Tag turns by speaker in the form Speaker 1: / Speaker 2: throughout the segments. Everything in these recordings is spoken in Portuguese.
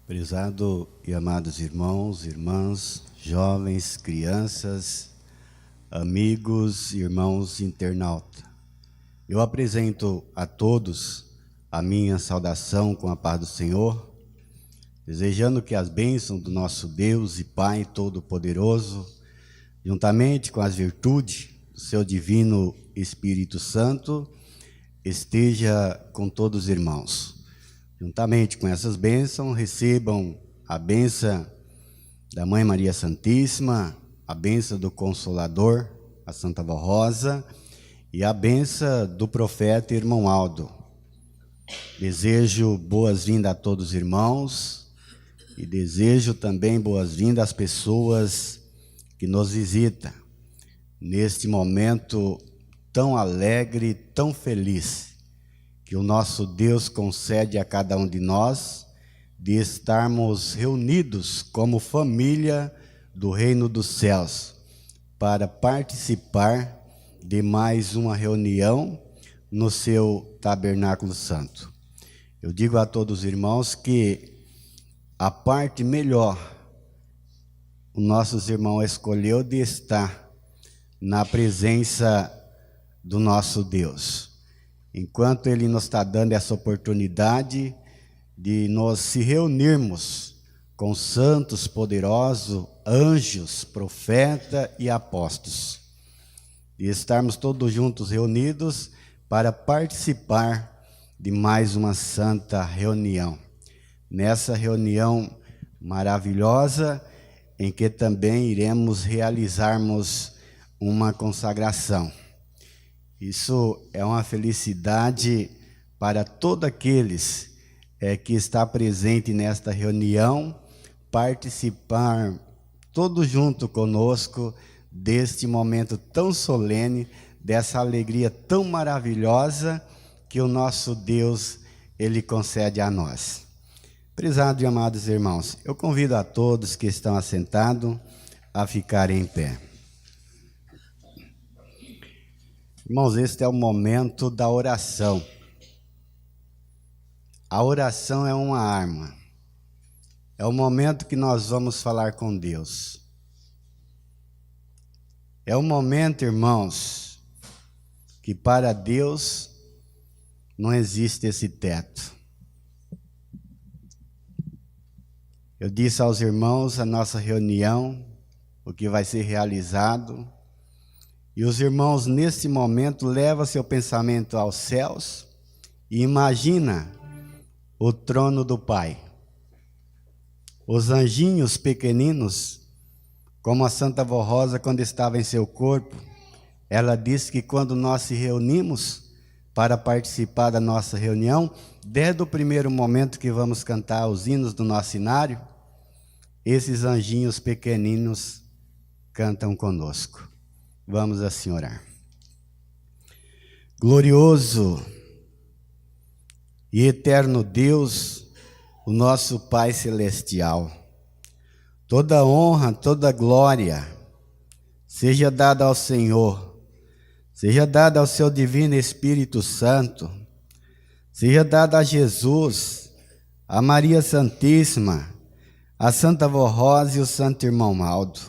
Speaker 1: Prezado e amados irmãos, irmãs, jovens, crianças, amigos, irmãos internautas, eu apresento a todos a minha saudação com a paz do Senhor, desejando que as bênçãos do nosso Deus e Pai Todo-Poderoso, juntamente com as virtudes do seu divino Espírito Santo, esteja com todos os irmãos. Juntamente com essas bênçãos, recebam a bênção da Mãe Maria Santíssima, a bênção do Consolador, a Santa Vó Rosa, e a bênção do profeta Irmão Aldo. Desejo boas-vindas a todos os irmãos e desejo também boas-vindas às pessoas que nos visitam neste momento tão alegre, tão feliz, que o nosso Deus concede a cada um de nós, de estarmos reunidos como família do Reino dos Céus, para participar de mais uma reunião no seu Tabernáculo Santo. Eu digo a todos os irmãos que a parte melhor, os nossos irmãos escolheu de estar na presença do nosso Deus. Enquanto Ele nos está dando essa oportunidade de nós se reunirmos com santos poderosos, anjos, profetas e apóstolos, e estarmos todos juntos reunidos para participar de mais uma santa reunião. Nessa reunião maravilhosa, em que também iremos realizarmos uma consagração. Isso é uma felicidade para todos aqueles que estão presentes nesta reunião, participar todos junto conosco deste momento tão solene, dessa alegria tão maravilhosa que o nosso Deus, Ele concede a nós. Prezados e amados irmãos, eu convido a todos que estão assentados a ficarem em pé. Irmãos, este é o momento da oração. A oração é uma arma. É o momento que nós vamos falar com Deus. É o momento, irmãos, que para Deus não existe esse teto. Eu disse aos irmãos a nossa reunião, o que vai ser realizado. E os irmãos, nesse momento, levam seu pensamento aos céus e imagina o trono do Pai. Os anjinhos pequeninos, como a Santa Vó Rosa, quando estava em seu corpo, ela disse que quando nós se reunimos para participar da nossa reunião, desde o primeiro momento que vamos cantar os hinos do nosso cenário, esses anjinhos pequeninos cantam conosco. Vamos assim orar. Glorioso e eterno Deus, o nosso Pai Celestial, toda honra, toda glória seja dada ao Senhor, seja dada ao seu divino Espírito Santo, seja dada a Jesus, a Maria Santíssima, a Santa Vó Rosa e o Santo Irmão Aldo.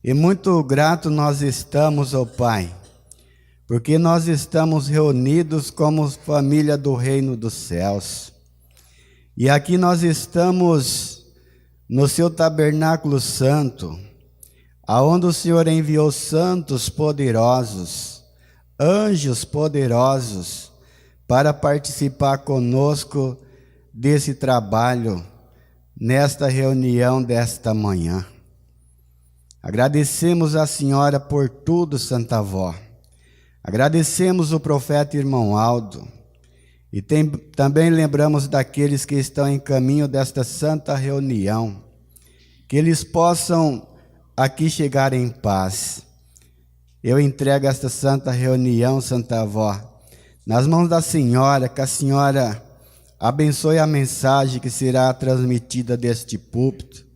Speaker 1: E muito grato nós estamos, ó Pai, porque nós estamos reunidos como família do Reino dos Céus. E aqui nós estamos no seu Tabernáculo Santo, aonde o Senhor enviou santos poderosos, anjos poderosos, para participar conosco desse trabalho, nesta reunião desta manhã. Agradecemos a Senhora por tudo, Santa Vó. Agradecemos o profeta Irmão Aldo. E também lembramos daqueles que estão em caminho desta santa reunião, que eles possam aqui chegar em paz. Eu entrego esta santa reunião, Santa Vó, nas mãos da Senhora, que a Senhora abençoe a mensagem que será transmitida deste púlpito.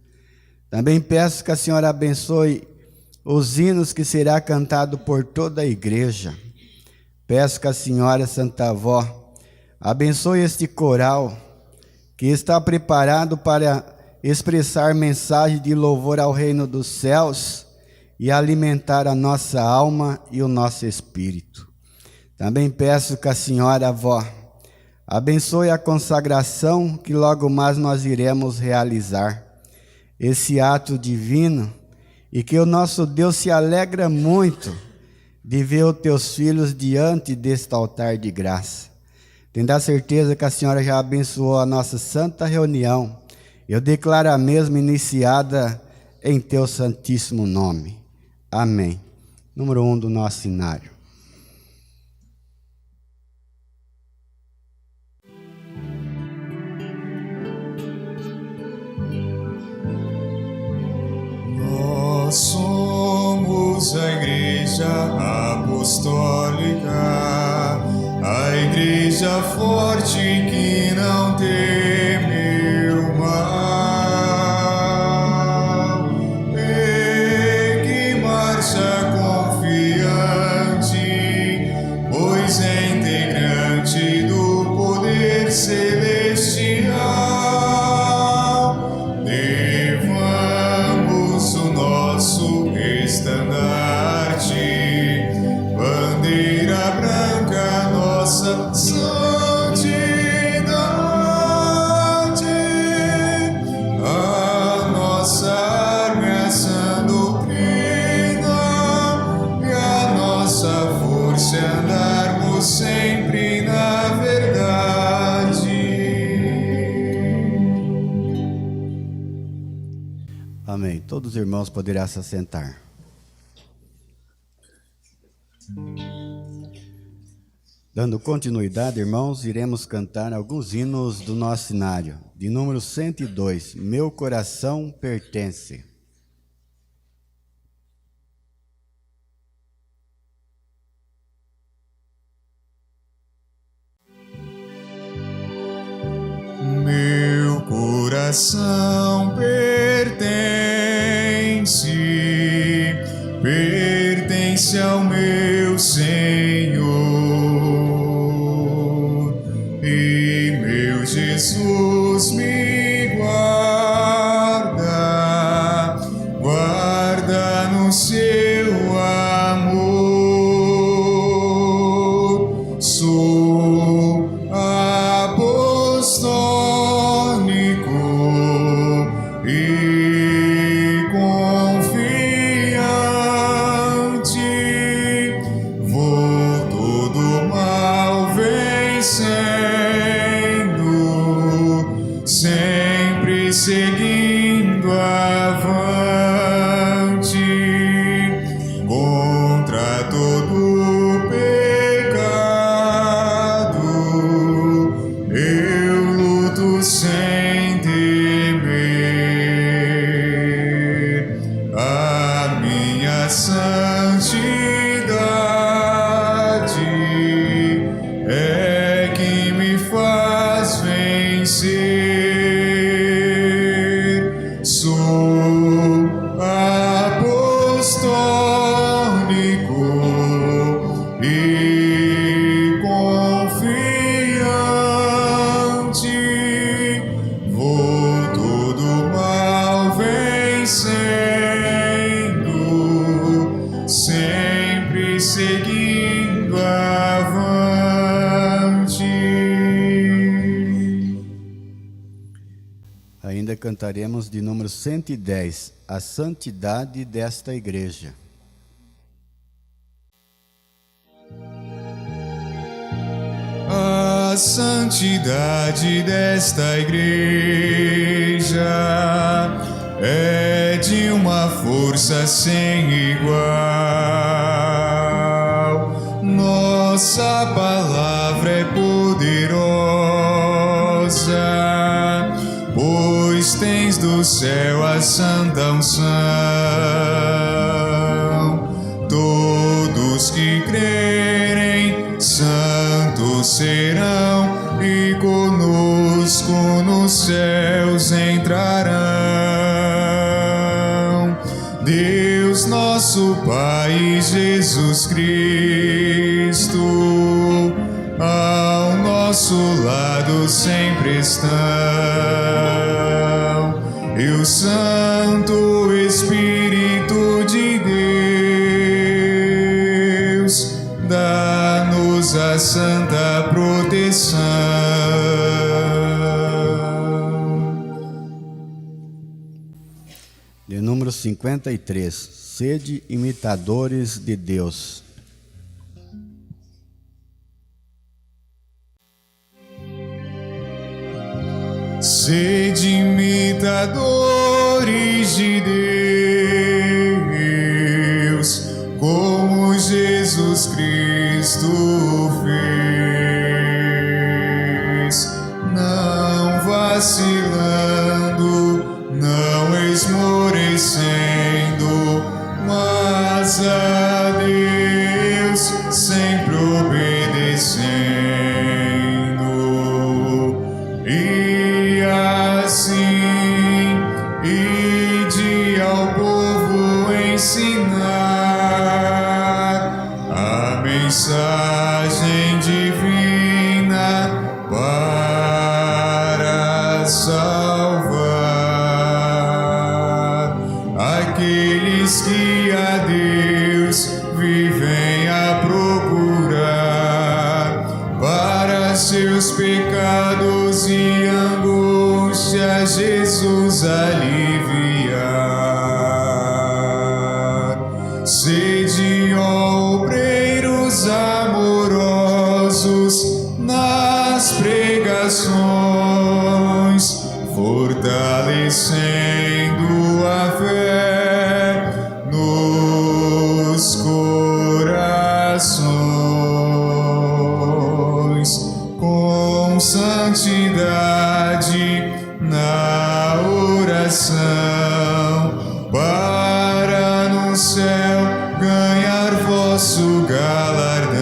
Speaker 1: Também peço que a senhora abençoe os hinos que será cantado por toda a igreja. Peço que a senhora Santa Avó abençoe este coral que está preparado para expressar mensagem de louvor ao reino dos céus e alimentar a nossa alma e o nosso espírito. Também peço que a senhora Avó abençoe a consagração que logo mais nós iremos realizar, esse ato divino, e que o nosso Deus se alegra muito de ver os teus filhos diante deste altar de graça. Tenho a certeza que a senhora já abençoou a nossa santa reunião. Eu declaro a mesma iniciada em teu santíssimo nome. Amém. Número 1 do nosso cenário.
Speaker 2: Nós somos a Igreja Apostólica, a Igreja forte que não teme o mal, e que marcha confiante, pois é integrante do poder celestial. Levamos o nosso estandarte, bandeira branca, nossa santidade, a nossa arma é a sã doutrina, e a nossa força é andarmos sempre na verdade.
Speaker 1: Amém. Todos os irmãos poderão se assentar. Dando continuidade, irmãos, iremos cantar alguns hinos do nosso cenário. De número 102, Meu Coração Pertence.
Speaker 2: Meu coração pertence ao meu Senhor, e meu Jesus me guarda no seu amor. Sou apostólico e confiante, vou todo mal vencendo, sempre seguindo avante, contra todo pecado eu luto sem temer. A minha santidade é que me faz vencer. Sou apostólico e confiante, vou todo mal vencendo, sempre seguindo avante.
Speaker 1: Ainda cantaremos de número 110, A Santidade desta Igreja.
Speaker 2: A santidade desta igreja é de uma força sem igual. Nossa palavra é poderosa, pois tens do céu a santa unção. Todos que crerem santos serão e conosco nos céus entrarão. Deus nosso Pai Jesus Cristo, ao nosso lado sempre estão, e o Santo Espírito de Deus dá-nos a santa proteção.
Speaker 1: De número 53, sede imitadores de Deus.
Speaker 2: Sede imitadores de Deus, como Jesus Cristo fez, não vacilando, não esmorecendo, mas a Deus sempre obedecendo. E assim, ide ao povo ensinar a mensagem divina para salvar aqueles que a Deus vivem a procurar, para seus pecados e angústia Jesus aliviar. Sede, ó obreiros amorosos, nas pregações, fortalecendo a fé nos corações, com santidade na oração, para no céu ganhar vosso galardão.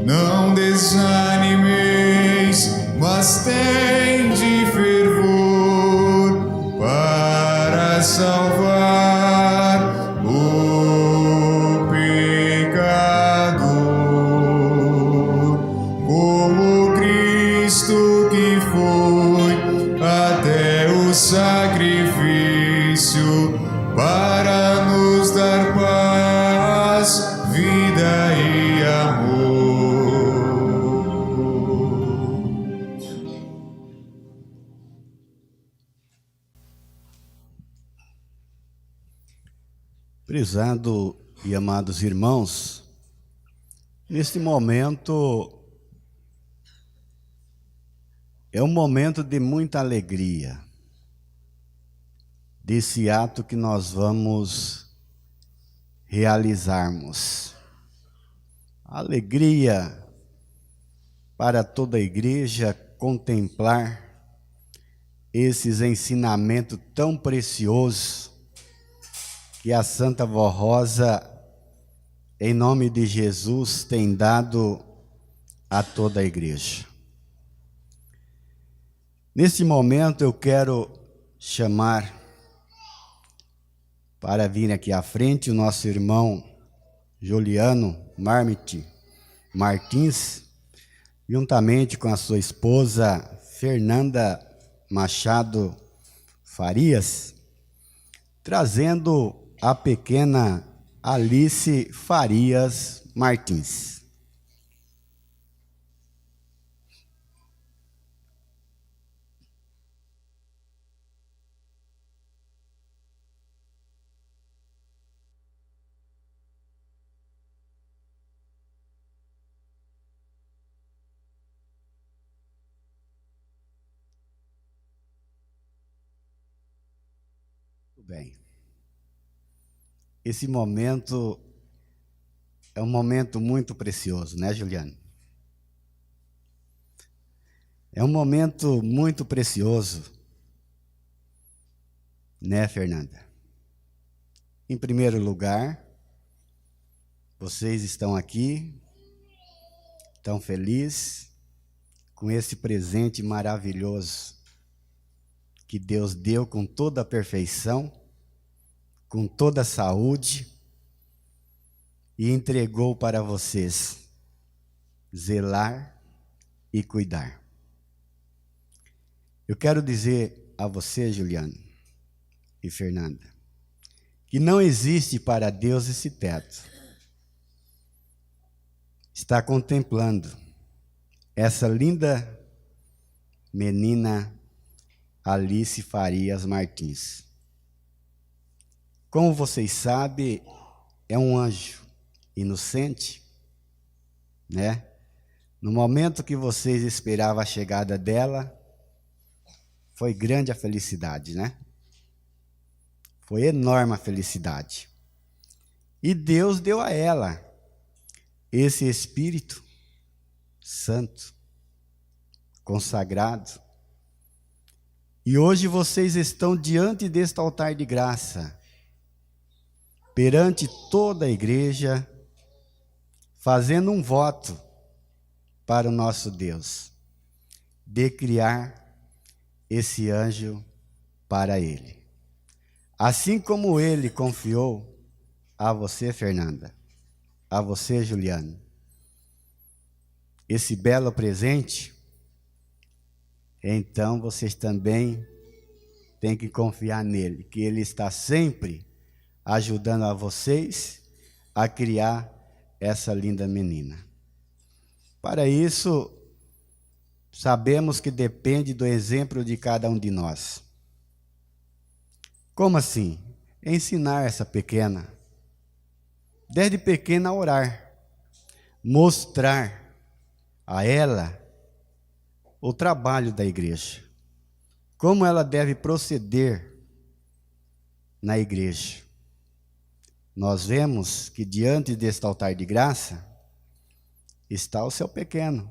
Speaker 2: Não desanimeis, mas tende fervor para salvar o pecador, como Cristo que foi até o sacrifício para nos dar paz, vida e amor.
Speaker 1: Prezado e amados irmãos, neste momento é um momento de muita alegria, desse ato que nós vamos realizarmos. Alegria para toda a igreja contemplar esses ensinamentos tão preciosos que a Santa Vó Rosa, em nome de Jesus, tem dado a toda a igreja. Nesse momento eu quero chamar para vir aqui à frente o nosso irmão Juliano Martins, juntamente com a sua esposa Fernanda Machado Farias, trazendo a pequena Alice Farias Martins. Bem, esse momento é um momento muito precioso, né, Juliano? É um momento muito precioso, né, Fernanda? Em primeiro lugar, vocês estão aqui, tão felizes com esse presente maravilhoso que Deus deu com toda a perfeição, com toda a saúde, e entregou para vocês zelar e cuidar. Eu quero dizer a você, Juliano e Fernanda, que não existe para Deus esse teto. Está contemplando essa linda menina Alice Farias Martins. Como vocês sabem, é um anjo inocente, né? No momento que vocês esperavam a chegada dela, foi grande a felicidade, né? Foi enorme a felicidade. E Deus deu a ela esse Espírito Santo, consagrado. E hoje vocês estão diante deste altar de graça, perante toda a igreja, fazendo um voto para o nosso Deus, de criar esse anjo para ele. Assim como ele confiou a você, Fernanda, a você, Juliano, esse belo presente, então vocês também têm que confiar nele, que ele está sempre ajudando a vocês a criar essa linda menina. Para isso, sabemos que depende do exemplo de cada um de nós. Como assim? Ensinar essa pequena, desde pequena, a orar, mostrar a ela o trabalho da igreja, como ela deve proceder na igreja. Nós vemos que diante deste altar de graça está o seu pequeno,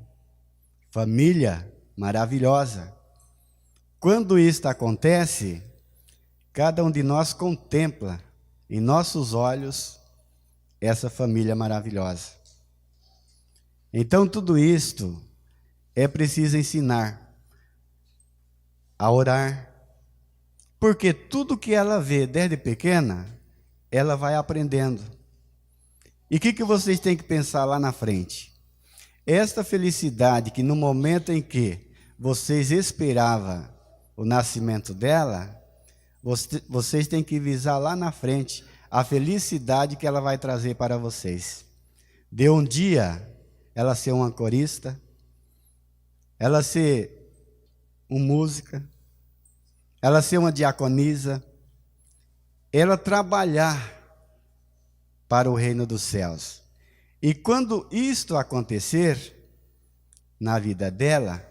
Speaker 1: família maravilhosa. Quando isto acontece, cada um de nós contempla em nossos olhos essa família maravilhosa. Então tudo isto é preciso ensinar a orar, porque tudo que ela vê desde pequena, ela vai aprendendo. E o que vocês têm que pensar lá na frente? Esta felicidade que no momento em que vocês esperavam o nascimento dela, vocês têm que visar lá na frente a felicidade que ela vai trazer para vocês. De um dia ela ser uma corista, ela ser uma música, ela ser uma diaconisa, ela trabalhar para o reino dos céus. E quando isto acontecer na vida dela,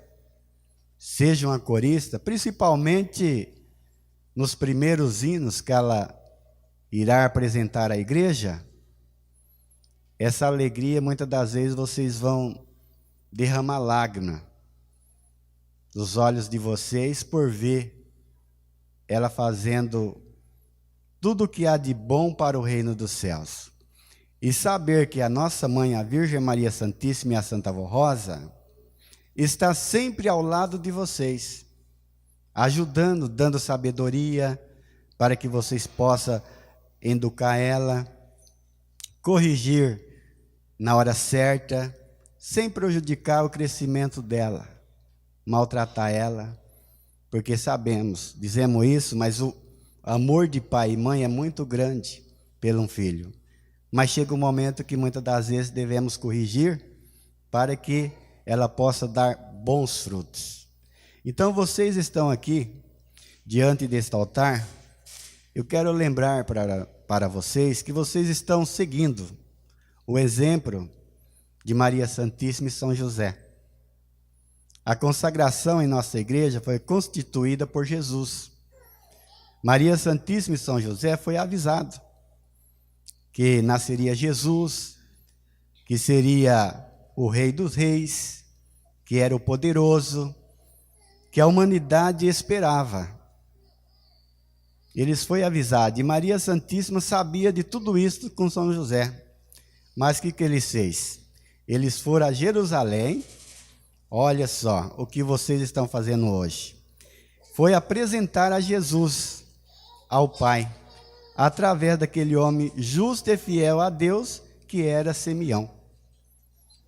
Speaker 1: seja uma corista, principalmente nos primeiros hinos que ela irá apresentar à igreja, essa alegria, muitas das vezes, vocês vão derramar lágrima dos olhos de vocês por ver ela fazendo tudo o que há de bom para o reino dos céus. E saber que a nossa mãe, a Virgem Maria Santíssima e a Santa Avó Rosa, está sempre ao lado de vocês, ajudando, dando sabedoria para que vocês possam educar ela, corrigir na hora certa, sem prejudicar o crescimento dela, maltratar ela, porque sabemos, dizemos isso, mas o amor de pai e mãe é muito grande pelo um filho. Mas chega um momento que muitas das vezes devemos corrigir para que ela possa dar bons frutos. Então vocês estão aqui, diante deste altar, eu quero lembrar para vocês que vocês estão seguindo o exemplo de Maria Santíssima e São José. A consagração em nossa igreja foi constituída por Jesus. Maria Santíssima e São José foi avisado que nasceria Jesus, que seria o Rei dos Reis, que era o poderoso, que a humanidade esperava. Eles foram avisados, e Maria Santíssima sabia de tudo isso com São José. Mas o que eles fez? Eles foram a Jerusalém. Olha só o que vocês estão fazendo hoje. foi apresentar a Jesus ao Pai, através daquele homem justo e fiel a Deus, que era Simeão.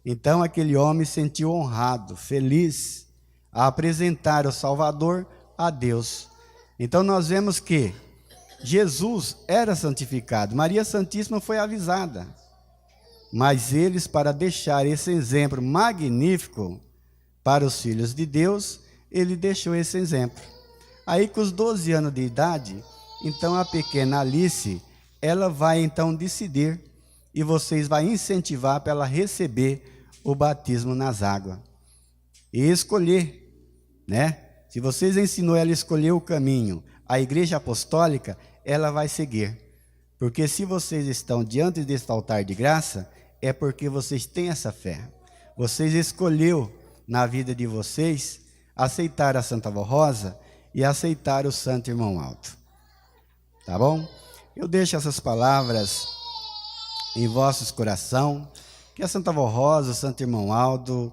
Speaker 1: Então aquele homem se sentiu honrado, feliz, a apresentar o Salvador a Deus. Então nós vemos que Jesus era santificado, Maria Santíssima foi avisada, mas eles, para deixar esse exemplo magnífico para os filhos de Deus, ele deixou esse exemplo. Aí com os 12 anos de idade, então a pequena Alice, ela vai então decidir, e vocês vão incentivar para ela receber o batismo nas águas. E escolher, né? Se vocês ensinou ela a escolher o caminho, a igreja apostólica, ela vai seguir. Porque se vocês estão diante deste altar de graça, é porque vocês têm essa fé. Vocês escolheu na vida de vocês aceitar a Santa Vó Rosa e aceitar o Santo Irmão Aldo. Tá bom? Eu deixo essas palavras em vossos corações. Que a Santa Vó Rosa, o Santo Irmão Aldo,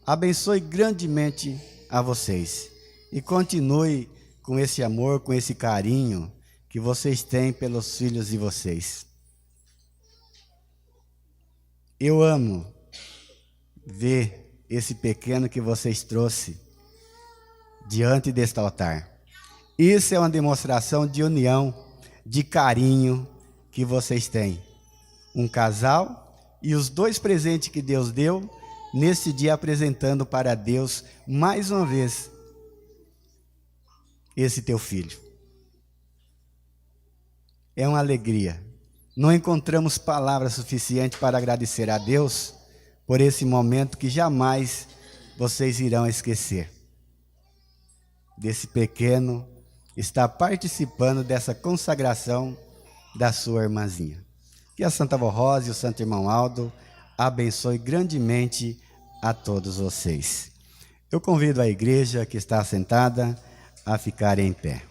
Speaker 1: abençoe grandemente a vocês. E continue com esse amor, com esse carinho que vocês têm pelos filhos de vocês. Eu amo ver esse pequeno que vocês trouxeram diante deste altar. Isso é uma demonstração de união, de carinho que vocês têm. Um casal e os 2 presentes que Deus deu, nesse dia apresentando para Deus, mais uma vez, esse teu filho. É uma alegria. Não encontramos palavras suficientes para agradecer a Deus por esse momento que jamais vocês irão esquecer. Desse pequeno está participando dessa consagração da sua irmãzinha. Que a Santa Vó Rosa e o Santo Irmão Aldo abençoe grandemente a todos vocês. Eu convido a igreja que está sentada a ficar em pé.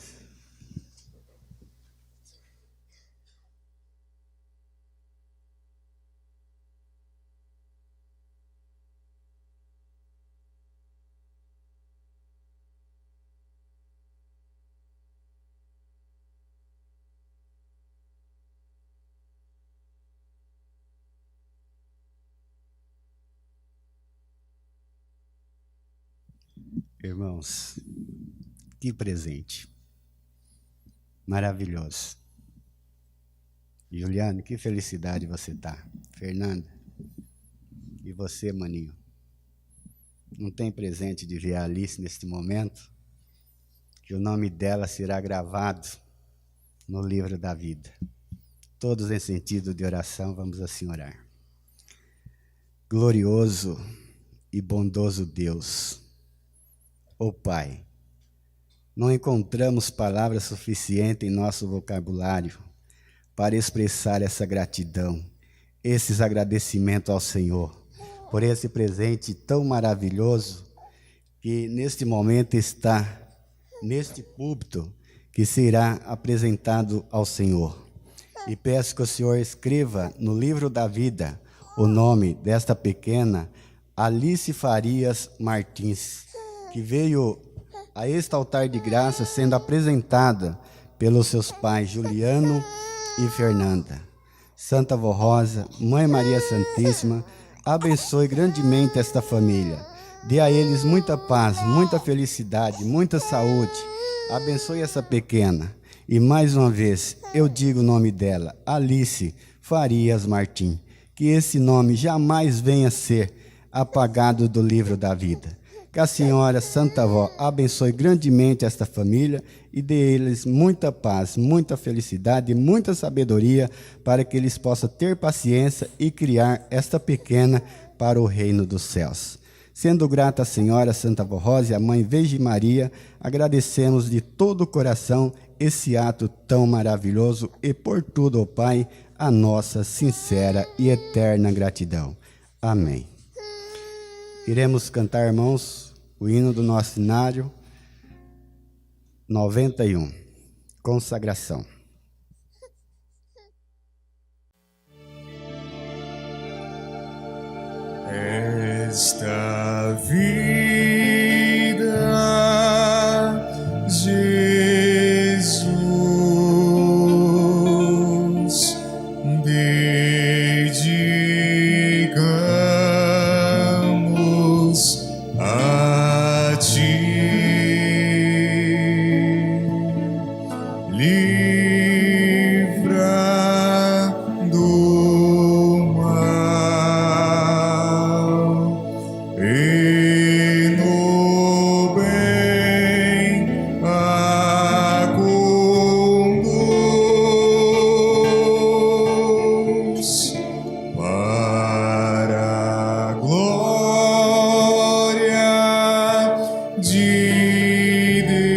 Speaker 1: Irmãos, que presente maravilhoso. Juliano, que felicidade você está. Fernanda, e você, maninho? Não tem presente de ver a Alice neste momento? Que o nome dela será gravado no livro da vida. Todos em sentido de oração, vamos assim orar. Glorioso e bondoso Deus, ó Pai, não encontramos palavras suficientes em nosso vocabulário para expressar essa gratidão, esses agradecimentos ao Senhor, por esse presente tão maravilhoso que neste momento está neste púlpito que será apresentado ao Senhor. E peço que o Senhor escreva no livro da vida o nome desta pequena Alice Farias Martins, que veio a este altar de graça sendo apresentada pelos seus pais Juliano e Fernanda. Santa Vó Rosa, Mãe Maria Santíssima, abençoe grandemente esta família. Dê a eles muita paz, muita felicidade, muita saúde. Abençoe essa pequena. E mais uma vez, eu digo o nome dela, Alice Farias Martins. Que esse nome jamais venha a ser apagado do livro da vida. Que a Senhora Santa Vó abençoe grandemente esta família e dê a eles muita paz, muita felicidade e muita sabedoria para que eles possam ter paciência e criar esta pequena para o reino dos céus. Sendo grata a Senhora Santa Vó Rosa e a Mãe Virgem Maria, agradecemos de todo o coração esse ato tão maravilhoso e por tudo, ó Pai, a nossa sincera e eterna gratidão. Amém. Iremos cantar, irmãos, o hino do nosso cenário 91, Consagração.
Speaker 2: Esta vida livra do mal e no bem conduz para a glória de Deus.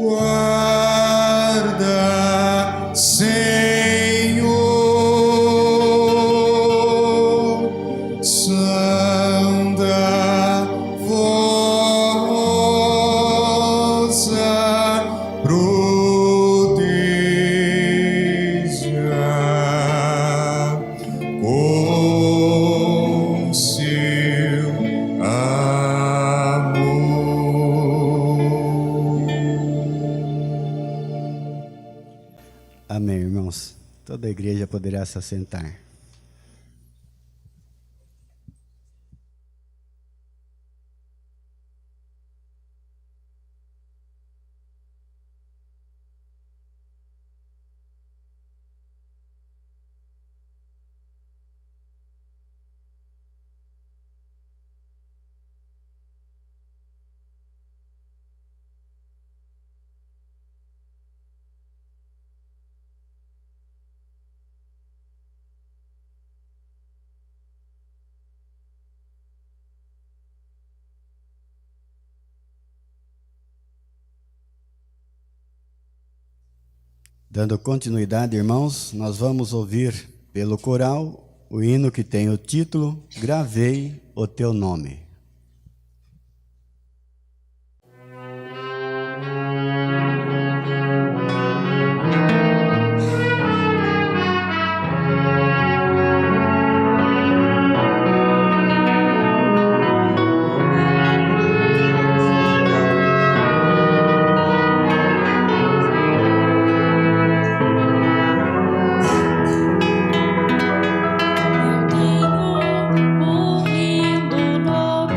Speaker 2: Guarda, Senhor, santa vossa proteja com seu amor.
Speaker 1: Amém, irmãos. Toda a igreja poderá se assentar. Dando continuidade, irmãos, nós vamos ouvir pelo coral o hino que tem o título Gravei o Teu Nome.
Speaker 3: Eu tenho um lindo nome.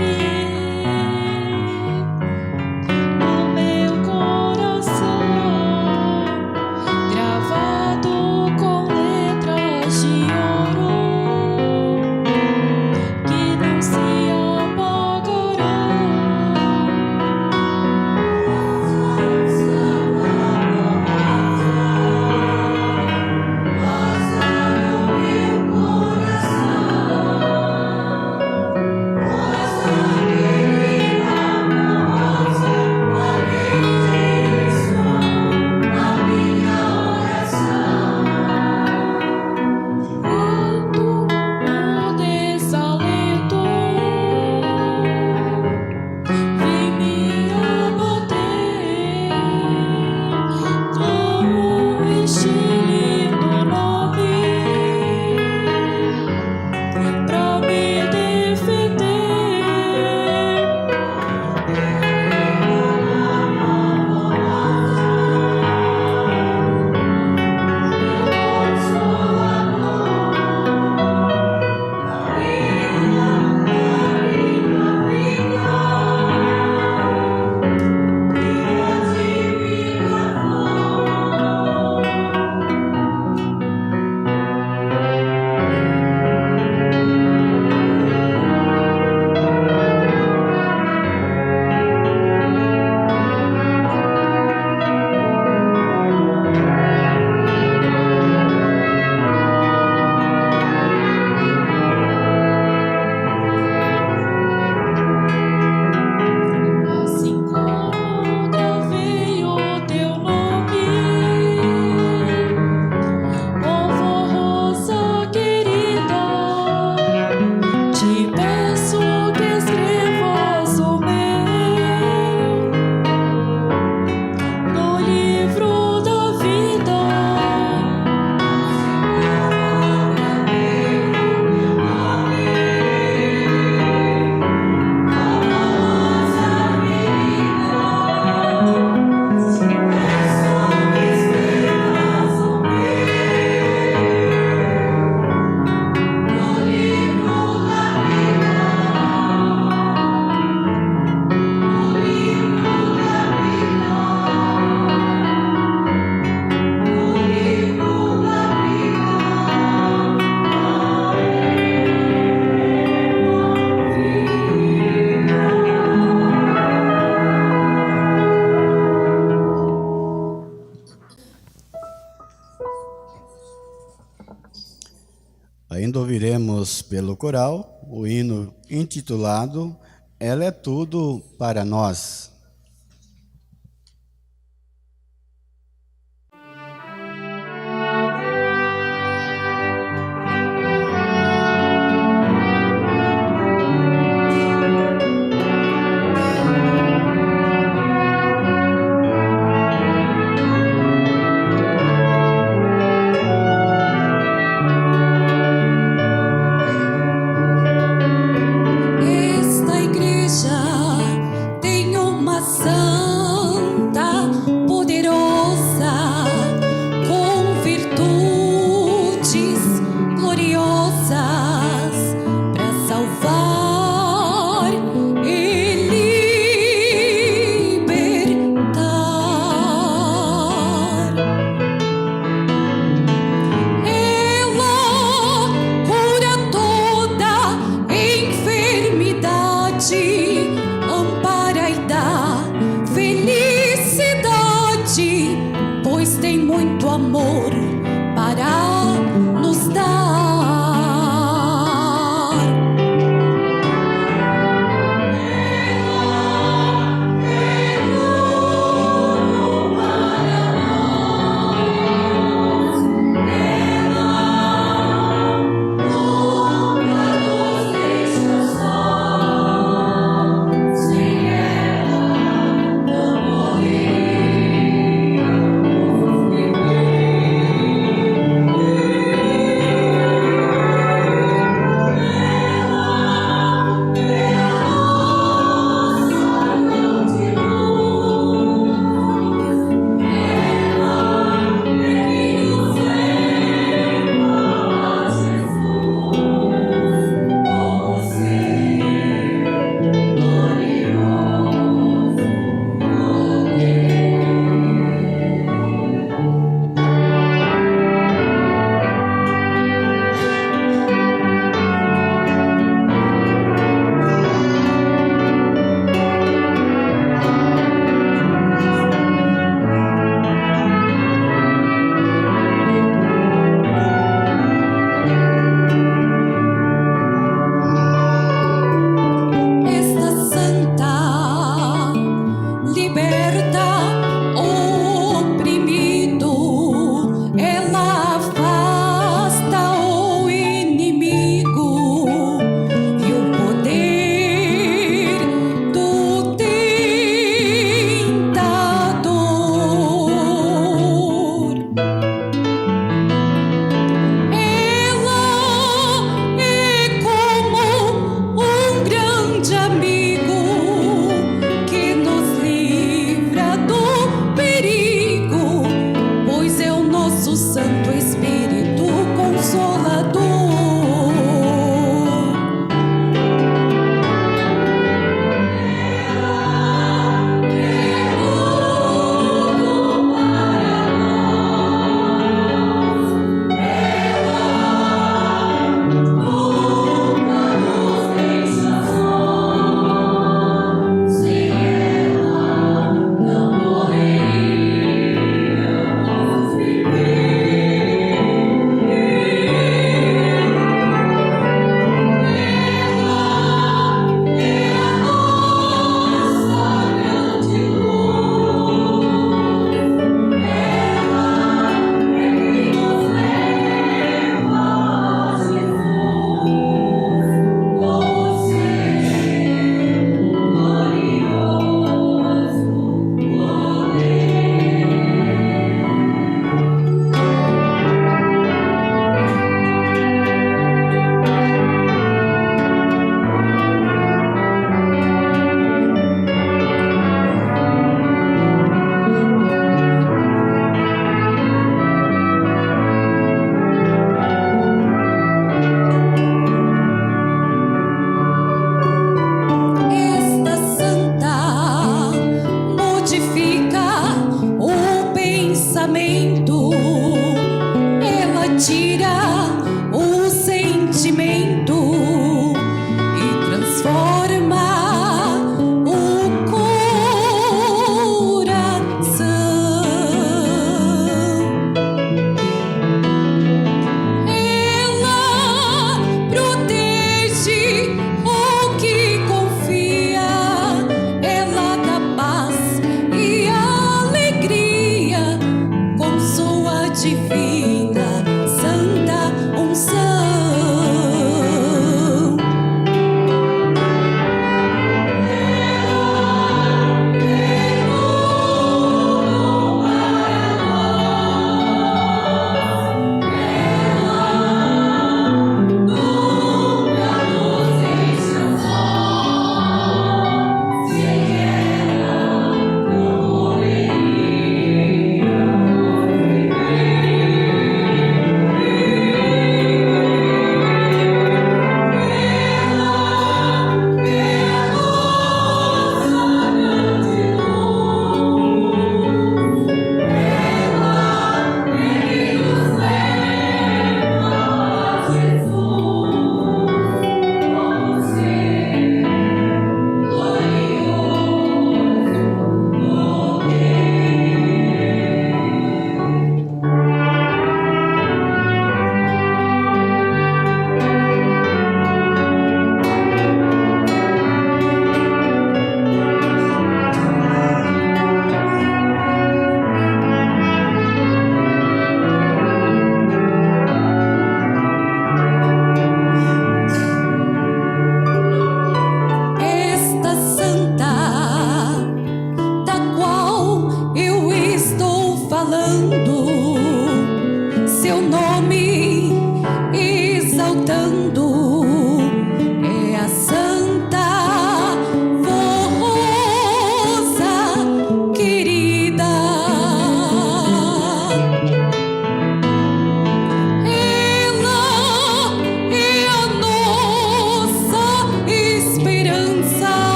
Speaker 1: segundo, ouviremos pelo coral o hino intitulado Ela é Tudo para Nós.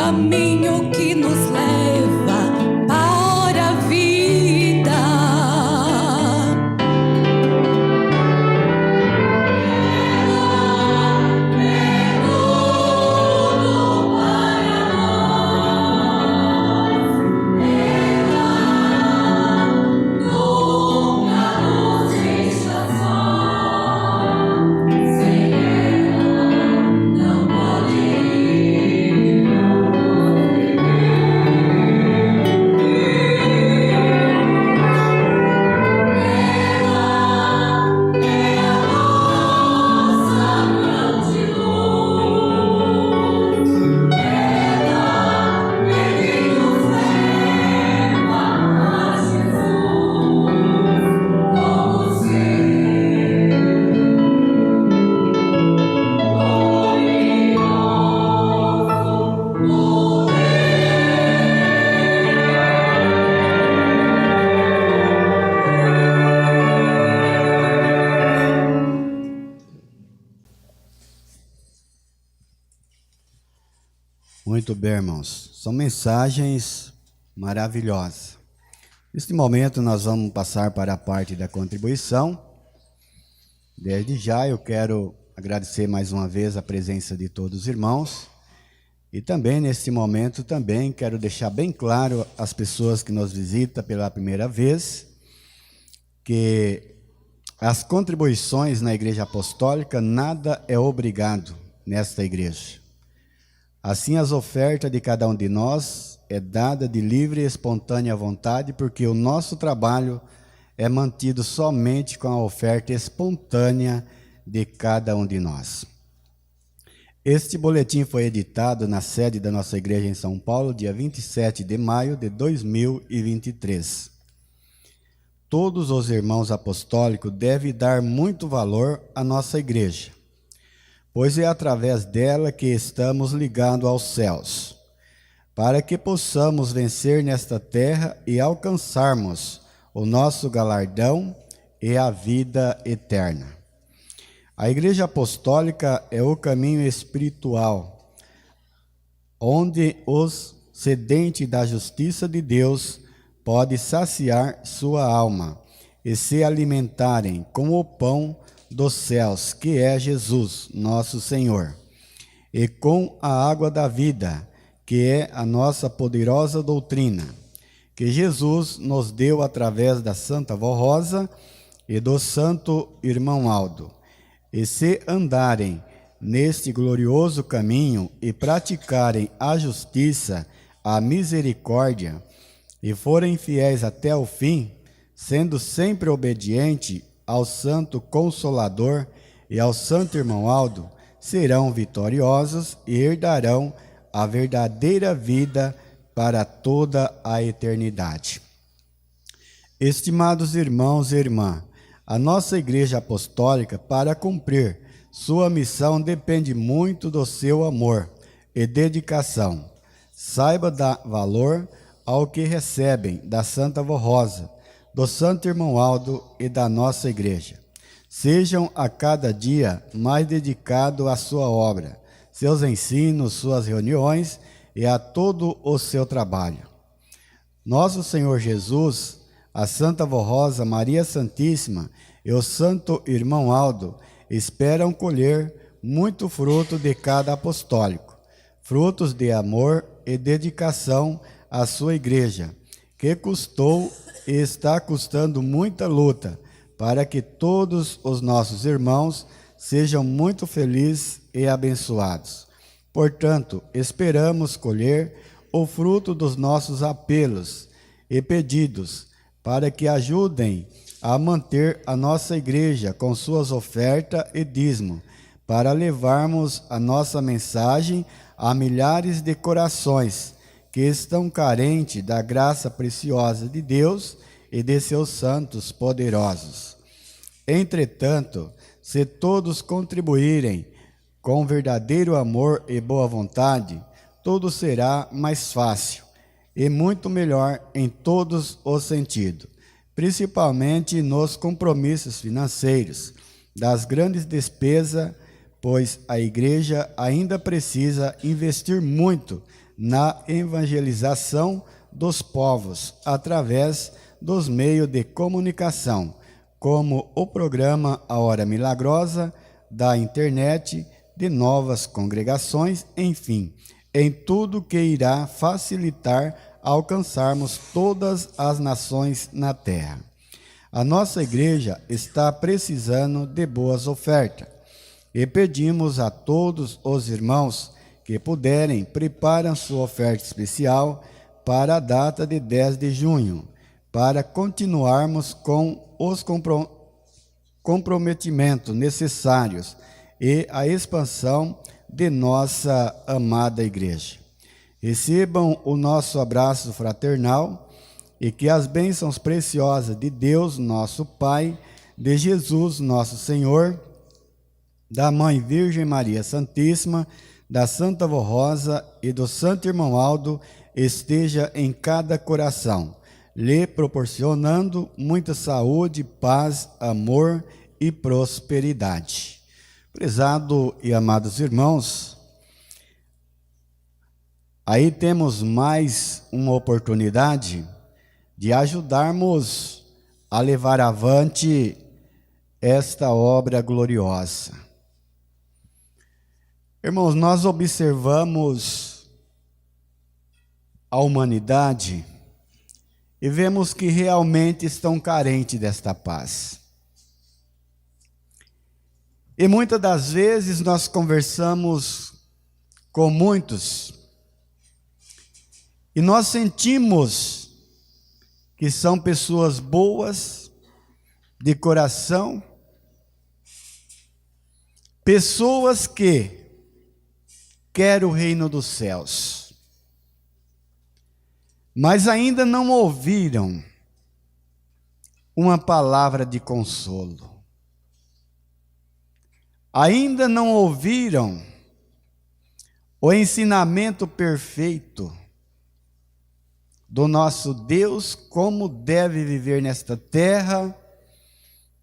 Speaker 3: caminho que nos leva para a vida.
Speaker 1: Muito bem, irmãos. São mensagens maravilhosas. Neste momento, nós vamos passar para a parte da contribuição. Desde já, eu quero agradecer mais uma vez a presença de todos os irmãos. E também, neste momento, também quero deixar bem claro às pessoas que nos visitam pela primeira vez, que as contribuições na Igreja Apostólica, nada é obrigado nesta igreja. Assim, as ofertas de cada um de nós é dada de livre e espontânea vontade, porque o nosso trabalho é mantido somente com a oferta espontânea de cada um de nós. Este boletim foi editado na sede da nossa igreja em São Paulo, dia 27 de maio de 2023. Todos os irmãos apostólicos devem dar muito valor à nossa igreja, pois é através dela que estamos ligados aos céus, para que possamos vencer nesta terra e alcançarmos o nosso galardão e a vida eterna. A Igreja Apostólica é o caminho espiritual, onde os sedentes da justiça de Deus podem saciar sua alma e se alimentarem com o pão dos céus, que é Jesus, nosso Senhor, e com a água da vida, que é a nossa poderosa doutrina, que Jesus nos deu através da Santa Vó Rosa e do Santo Irmão Aldo. E se andarem neste glorioso caminho e praticarem a justiça, a misericórdia, e forem fiéis até o fim, sendo sempre obediente ao Santo Consolador e ao Santo Irmão Aldo, serão vitoriosos e herdarão a verdadeira vida para toda a eternidade. Estimados irmãos e irmãs, a nossa Igreja Apostólica, para cumprir sua missão, depende muito do seu amor e dedicação. Saiba dar valor ao que recebem da Santa Vó Rosa, do Santo Irmão Aldo e da nossa igreja. Sejam a cada dia mais dedicados à sua obra, seus ensinos, suas reuniões e a todo o seu trabalho. Nosso Senhor Jesus, a Santa Vó Rosa, Maria Santíssima e o Santo Irmão Aldo esperam colher muito fruto de cada apostólico, frutos de amor e dedicação à sua igreja, que custou e está custando muita luta para que todos os nossos irmãos sejam muito felizes e abençoados. Portanto, esperamos colher o fruto dos nossos apelos e pedidos para que ajudem a manter a nossa igreja com suas ofertas e dízimo, para levarmos a nossa mensagem a milhares de corações que estão carentes da graça preciosa de Deus e de seus santos poderosos. Entretanto, se todos contribuírem com verdadeiro amor e boa vontade, tudo será mais fácil e muito melhor em todos os sentidos, principalmente nos compromissos financeiros, das grandes despesas, pois a igreja ainda precisa investir muito na evangelização dos povos, através dos meios de comunicação, como o programa A Hora Milagrosa, da internet, de novas congregações, enfim, em tudo que irá facilitar alcançarmos todas as nações na terra. A nossa igreja está precisando de boas ofertas e pedimos a todos os irmãos que puderem, preparem sua oferta especial para a data de 10 de junho, para continuarmos com os comprometimentos necessários e a expansão de nossa amada igreja. Recebam o nosso abraço fraternal e que as bênçãos preciosas de Deus, nosso Pai, de Jesus, nosso Senhor, da Mãe Virgem Maria Santíssima, da Santa Vó Rosa e do Santo Irmão Aldo esteja em cada coração, lhe proporcionando muita saúde, paz, amor e prosperidade. Prezado e amados irmãos, aí temos mais uma oportunidade de ajudarmos a levar avante esta obra gloriosa. Irmãos, nós observamos a humanidade e vemos que realmente estão carentes desta paz. E muitas das vezes nós conversamos com muitos e nós sentimos que são pessoas boas, de coração, pessoas que querem o reino dos céus, mas ainda não ouviram uma palavra de consolo. Ainda não ouviram o ensinamento perfeito do nosso Deus, como deve viver nesta terra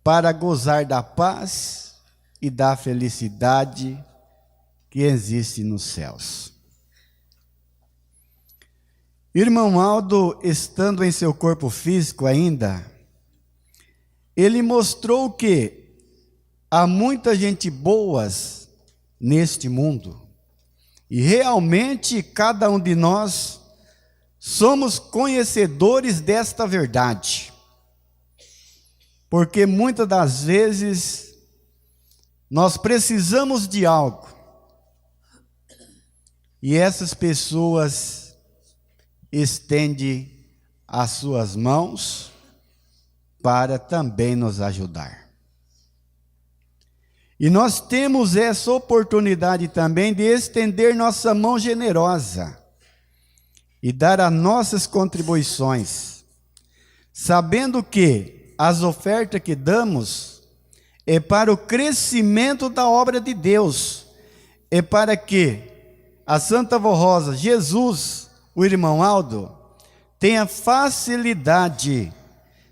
Speaker 1: para gozar da paz e da felicidade que existe nos céus. Irmão Aldo, estando em seu corpo físico ainda, ele mostrou que há muita gente boas neste mundo e realmente cada um de nós somos conhecedores desta verdade, porque muitas das vezes nós precisamos de algo e essas pessoas estendem as suas mãos para também nos ajudar. E nós temos essa oportunidade também de estender nossa mão generosa e dar as nossas contribuições, sabendo que as ofertas que damos é para o crescimento da obra de Deus, é para que a Santa Vó Rosa, Jesus, o irmão Aldo, tenha facilidade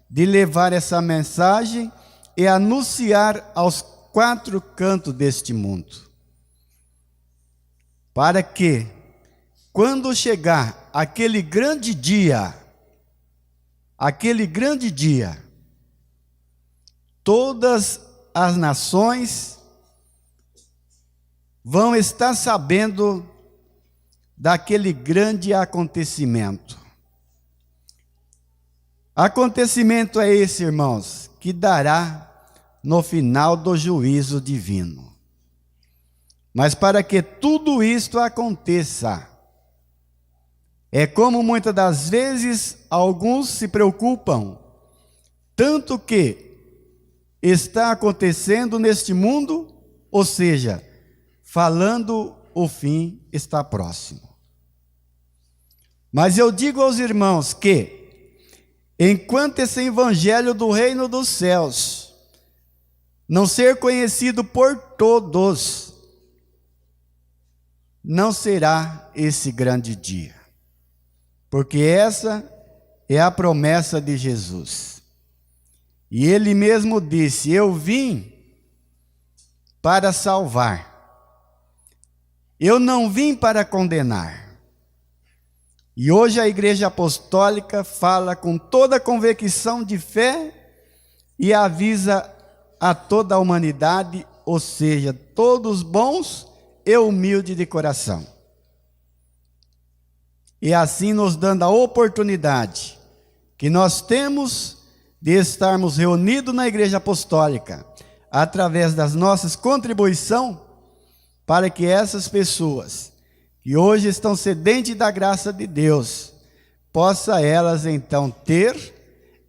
Speaker 1: de levar essa mensagem e anunciar aos 4 cantos deste mundo, para que quando chegar aquele grande dia, todas as nações vão estar sabendo daquele grande acontecimento. Acontecimento é esse, irmãos, que dará no final do juízo divino. Mas para que tudo isto aconteça, é como muitas das vezes alguns se preocupam, tanto que está acontecendo neste mundo, ou seja, falando o fim está próximo. Mas eu digo aos irmãos que, enquanto esse evangelho do reino dos céus não ser conhecido por todos, não será esse grande dia, porque essa é a promessa de Jesus. E ele mesmo disse: eu vim para salvar, eu não vim para condenar. E hoje a Igreja Apostólica fala com toda a convicção de fé e avisa a toda a humanidade, ou seja, todos bons e humildes de coração. E assim nos dando a oportunidade que nós temos de estarmos reunidos na Igreja Apostólica, através das nossas contribuições, para que essas pessoas que hoje estão sedentes da graça de Deus, possa elas então ter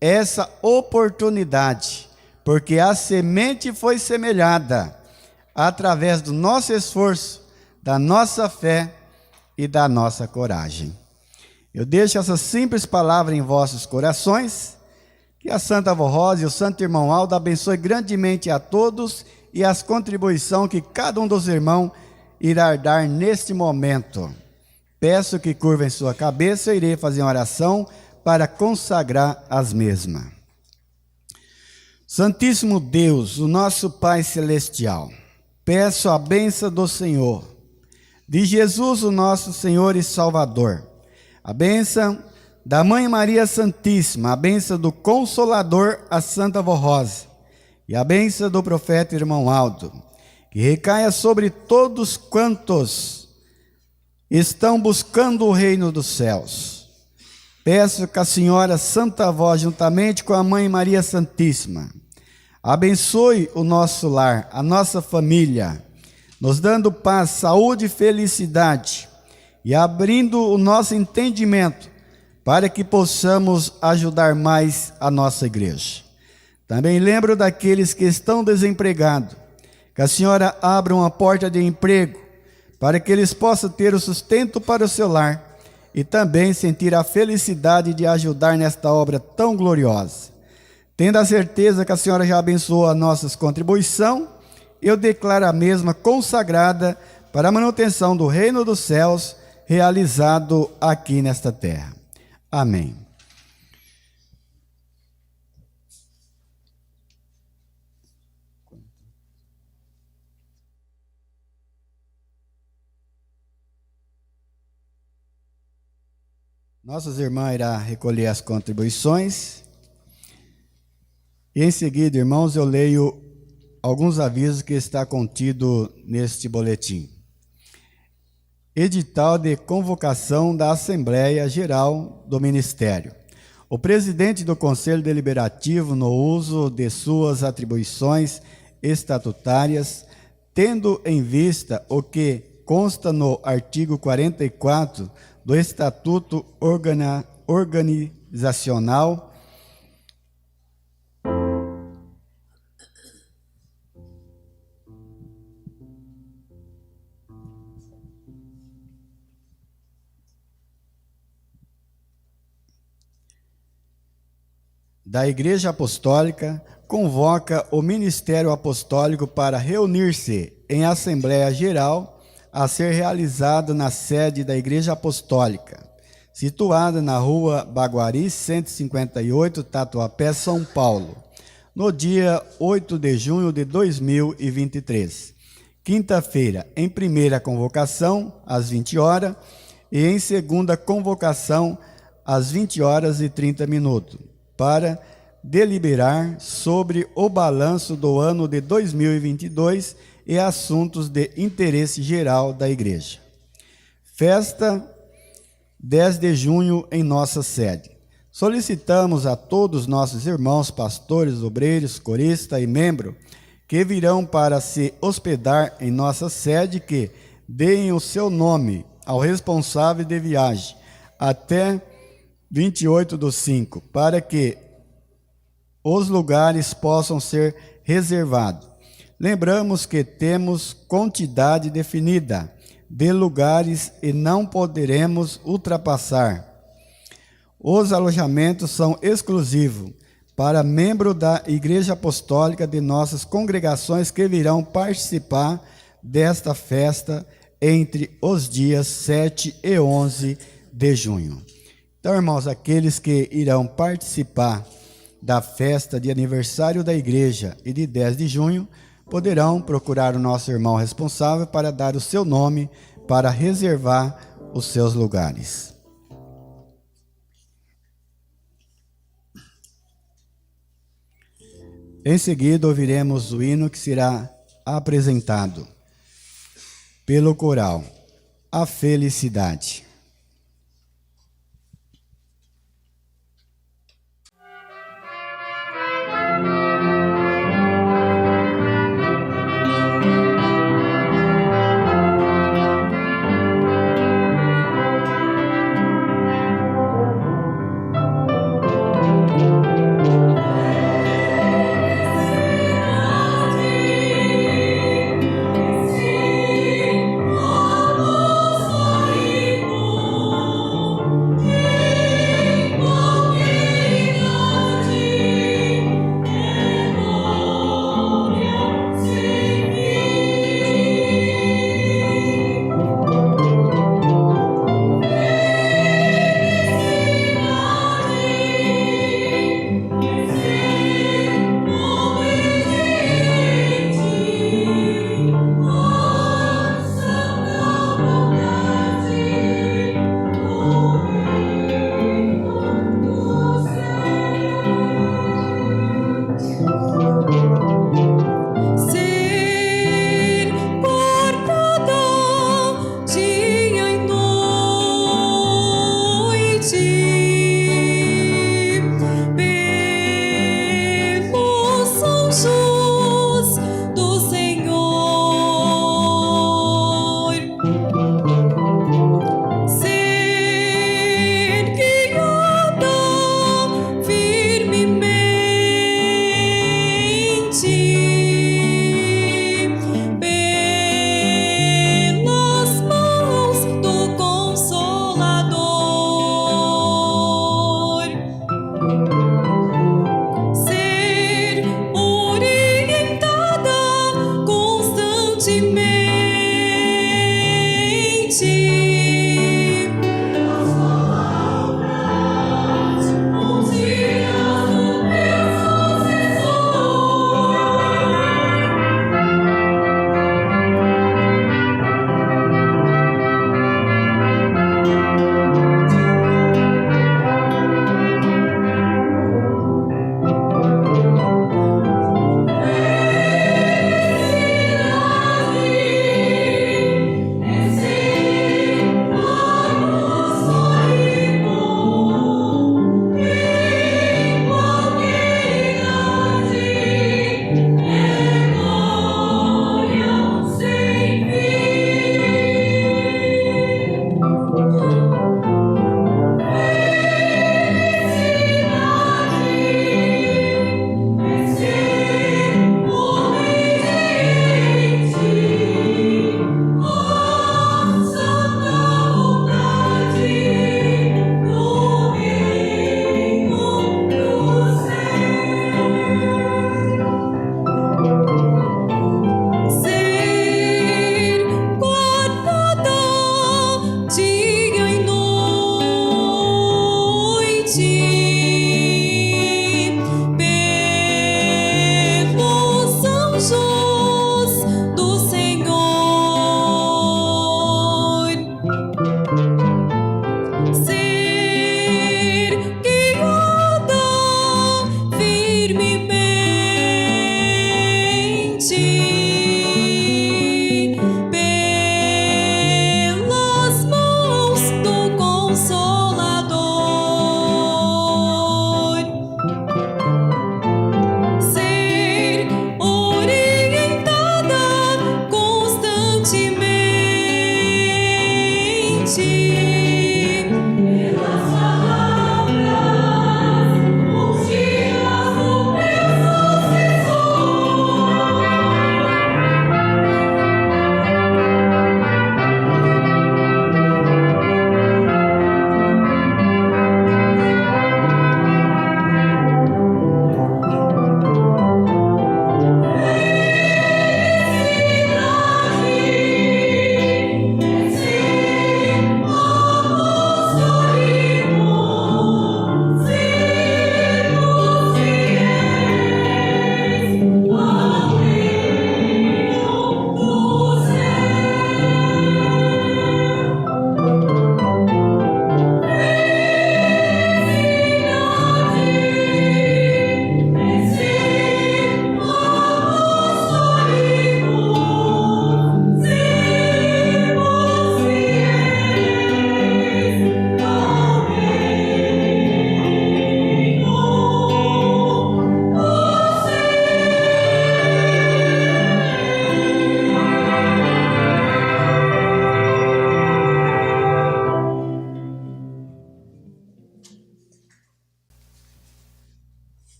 Speaker 1: essa oportunidade, porque a semente foi semelhada através do nosso esforço, da nossa fé e da nossa coragem. Eu deixo essa simples palavra em vossos corações, que a Santa Avó Rosa e o Santo Irmão Aldo abençoe grandemente a todos e as contribuições que cada um dos irmãos irá dar neste momento. Peço que curvem sua cabeça, eu irei fazer uma oração para consagrar as mesmas. Santíssimo Deus, o nosso Pai Celestial, peço a bênção do Senhor, de Jesus, o nosso Senhor e Salvador, a bênção da Mãe Maria Santíssima, a bênção do Consolador, a Santa Avó Rosa, e a bênção do profeta Irmão Aldo, que recaia sobre todos quantos estão buscando o reino dos céus. Peço que a Senhora Santa Avó, juntamente com a Mãe Maria Santíssima, abençoe o nosso lar, a nossa família, nos dando paz, saúde e felicidade, e abrindo o nosso entendimento, para que possamos ajudar mais a nossa igreja. Também lembro daqueles que estão desempregados, que a Senhora abra uma porta de emprego, para que eles possam ter o sustento para o seu lar, e também sentir a felicidade de ajudar nesta obra tão gloriosa. Tendo a certeza que a Senhora já abençoou as nossas contribuições, eu declaro a mesma consagrada para a manutenção do reino dos céus, realizado aqui nesta terra. Amém. Nossas irmãs irão recolher as contribuições. E em seguida, irmãos, eu leio alguns avisos que está contido neste boletim. Edital de convocação da Assembleia Geral do Ministério. O presidente do Conselho Deliberativo, no uso de suas atribuições estatutárias, tendo em vista o que consta no artigo 44 do Estatuto Organizacional da Igreja Apostólica, convoca o Ministério Apostólico para reunir-se em Assembleia Geral a ser realizada na sede da Igreja Apostólica, situada na Rua Baguari, 158, Tatuapé, São Paulo, no dia 8 de junho de 2023. Quinta-feira, em primeira convocação, às 20 horas, e em segunda convocação, às 20 horas e 30 minutos, para deliberar sobre o balanço do ano de 2022 e assuntos de interesse geral da Igreja. Festa 10 de junho em nossa sede. Solicitamos a todos nossos irmãos, pastores, obreiros, coristas e membros que virão para se hospedar em nossa sede que deem o seu nome ao responsável de viagem até 28/5, para que os lugares possam ser reservados. Lembramos que temos quantidade definida de lugares e não poderemos ultrapassar. Os alojamentos são exclusivos para membros da Igreja Apostólica de nossas congregações que virão participar desta festa entre os dias 7 e 11 de junho. Então, irmãos, aqueles que irão participar da festa de aniversário da igreja e de 10 de junho, poderão procurar o nosso irmão responsável para dar o seu nome para reservar os seus lugares. Em seguida, ouviremos o hino que será apresentado pelo coral A Felicidade.
Speaker 3: Sim, como sorrimos.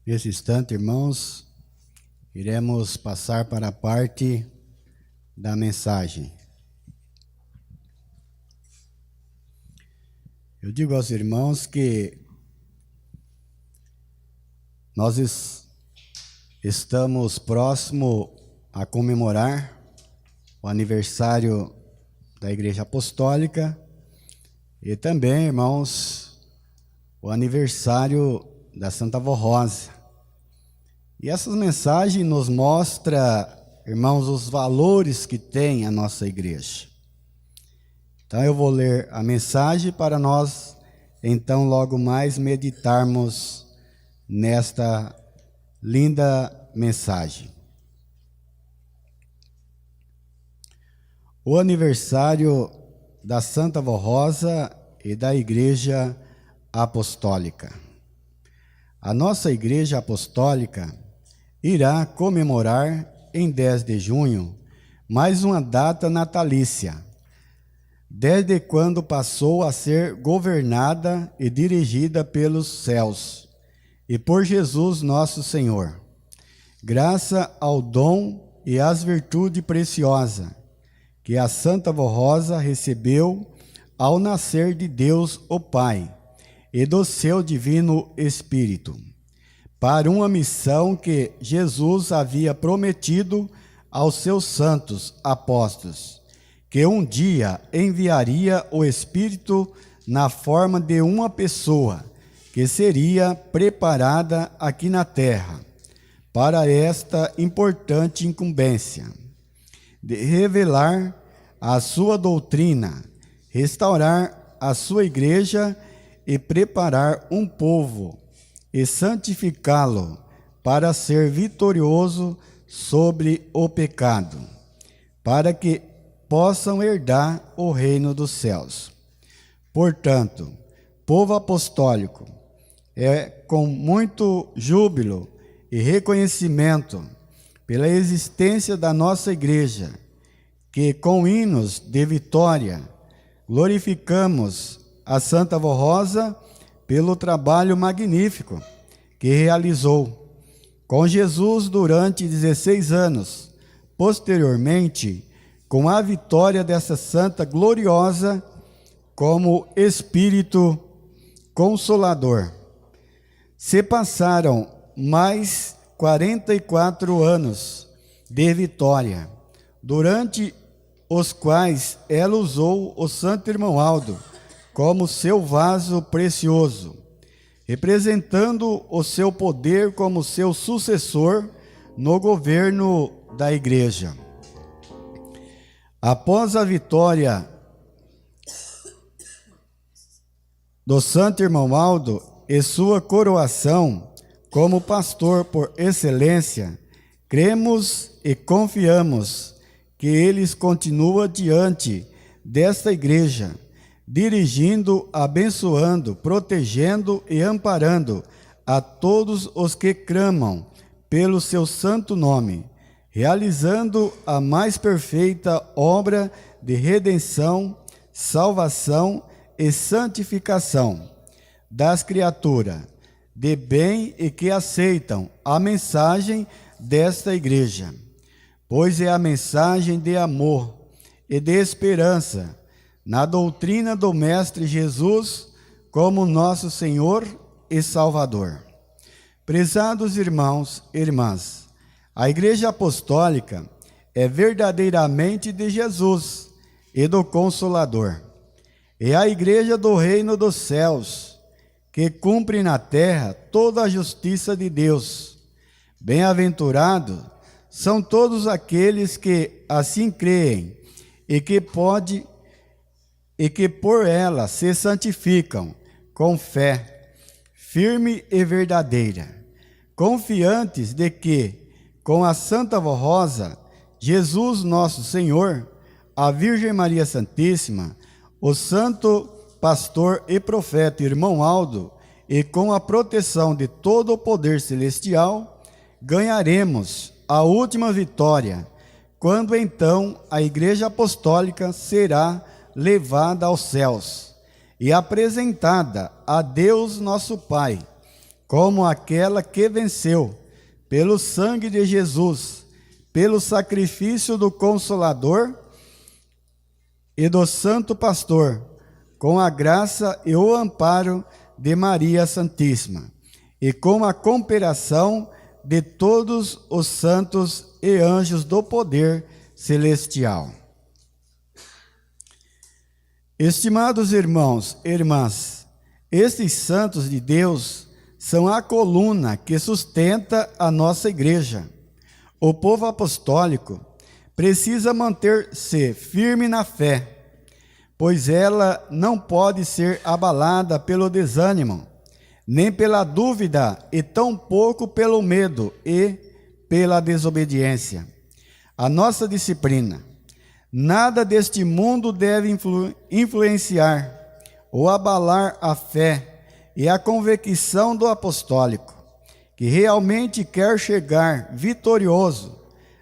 Speaker 1: Nesse instante, irmãos, iremos passar para a parte da mensagem. Eu digo aos irmãos que nós estamos próximo a comemorar o aniversário da Igreja Apostólica e também, irmãos, o aniversário da Santa Vó Rosa. E essas mensagens nos mostram, irmãos, os valores que tem a nossa igreja. Então eu vou ler a mensagem para nós, então, logo mais meditarmos nesta linda mensagem. O aniversário da Santa Vó Rosa e da Igreja Apostólica. A nossa Igreja Apostólica irá comemorar em 10 de junho mais uma data natalícia, desde quando passou a ser governada e dirigida pelos céus e por Jesus nosso Senhor, graças ao dom e às virtudes preciosas que a Santa Vó Rosa recebeu ao nascer de Deus o Pai e do seu Divino Espírito, para uma missão que Jesus havia prometido aos seus santos apóstolos, que um dia enviaria o Espírito na forma de uma pessoa que seria preparada aqui na terra para esta importante incumbência de revelar a sua doutrina, restaurar a sua igreja e preparar um povo e santificá-lo para ser vitorioso sobre o pecado, para que possam herdar o reino dos céus. Portanto, povo apostólico, é com muito júbilo e reconhecimento pela existência da nossa igreja, que com hinos de vitória glorificamos a Santa Vó Rosa pelo trabalho magnífico que realizou com Jesus durante 16 anos, posteriormente com a vitória dessa santa gloriosa como Espírito Consolador. Se passaram mais 44 anos de vitória, durante os quais ela usou o Santo Irmão Aldo como seu vaso precioso, representando o seu poder como seu sucessor no governo da Igreja. Após a vitória do Santo Irmão Aldo e sua coroação como pastor por excelência, cremos e confiamos que ele continua diante desta igreja, dirigindo, abençoando, protegendo e amparando a todos os que clamam pelo seu santo nome, realizando a mais perfeita obra de redenção, salvação e santificação das criaturas de bem e que aceitam a mensagem desta igreja, pois é a mensagem de amor e de esperança na doutrina do Mestre Jesus como nosso Senhor e Salvador. Prezados irmãos e irmãs, a Igreja Apostólica é verdadeiramente de Jesus e do Consolador. É a Igreja do Reino dos Céus, que cumpre na terra toda a justiça de Deus. Bem-aventurados são todos aqueles que assim creem e que por ela se santificam com fé firme e verdadeira, confiantes de que, com a Santa Vó Rosa, Jesus nosso Senhor, a Virgem Maria Santíssima, o Santo Pastor e Profeta Irmão Aldo, e com a proteção de todo o poder celestial, ganharemos a última vitória, quando então a Igreja Apostólica será levada aos céus e apresentada a Deus nosso Pai, como aquela que venceu, pelo sangue de Jesus, pelo sacrifício do Consolador e do Santo Pastor, com a graça e o amparo de Maria Santíssima, e com a cooperação de todos os santos e anjos do poder celestial. Estimados irmãos e irmãs, estes santos de Deus são a coluna que sustenta a nossa igreja. O povo apostólico precisa manter-se firme na fé, pois ela não pode ser abalada pelo desânimo, nem pela dúvida, e tampouco pelo medo e pela desobediência. A nossa disciplina, nada deste mundo deve influenciar ou abalar a fé e a convicção do apostólico, que realmente quer chegar vitorioso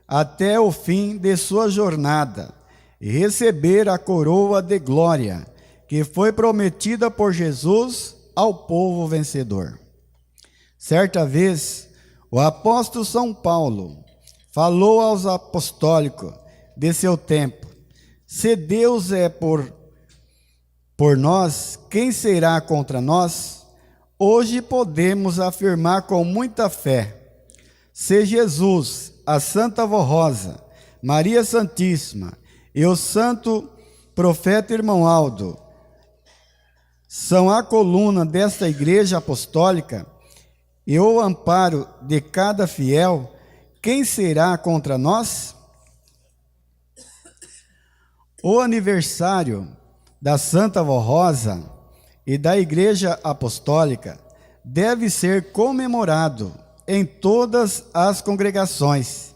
Speaker 1: até o fim de sua jornada e receber a coroa de glória que foi prometida por Jesus ao povo vencedor. Certa vez, o apóstolo São Paulo falou aos apostólicos de seu tempo: se Deus é por nós, quem será contra nós? Hoje podemos afirmar com muita fé: se Jesus, a Santa Vó Rosa, Maria Santíssima e o santo profeta Irmão Aldo são a coluna desta igreja apostólica e o amparo de cada fiel, quem será contra nós? O aniversário da Santa Vó Rosa e da Igreja Apostólica deve ser comemorado em todas as congregações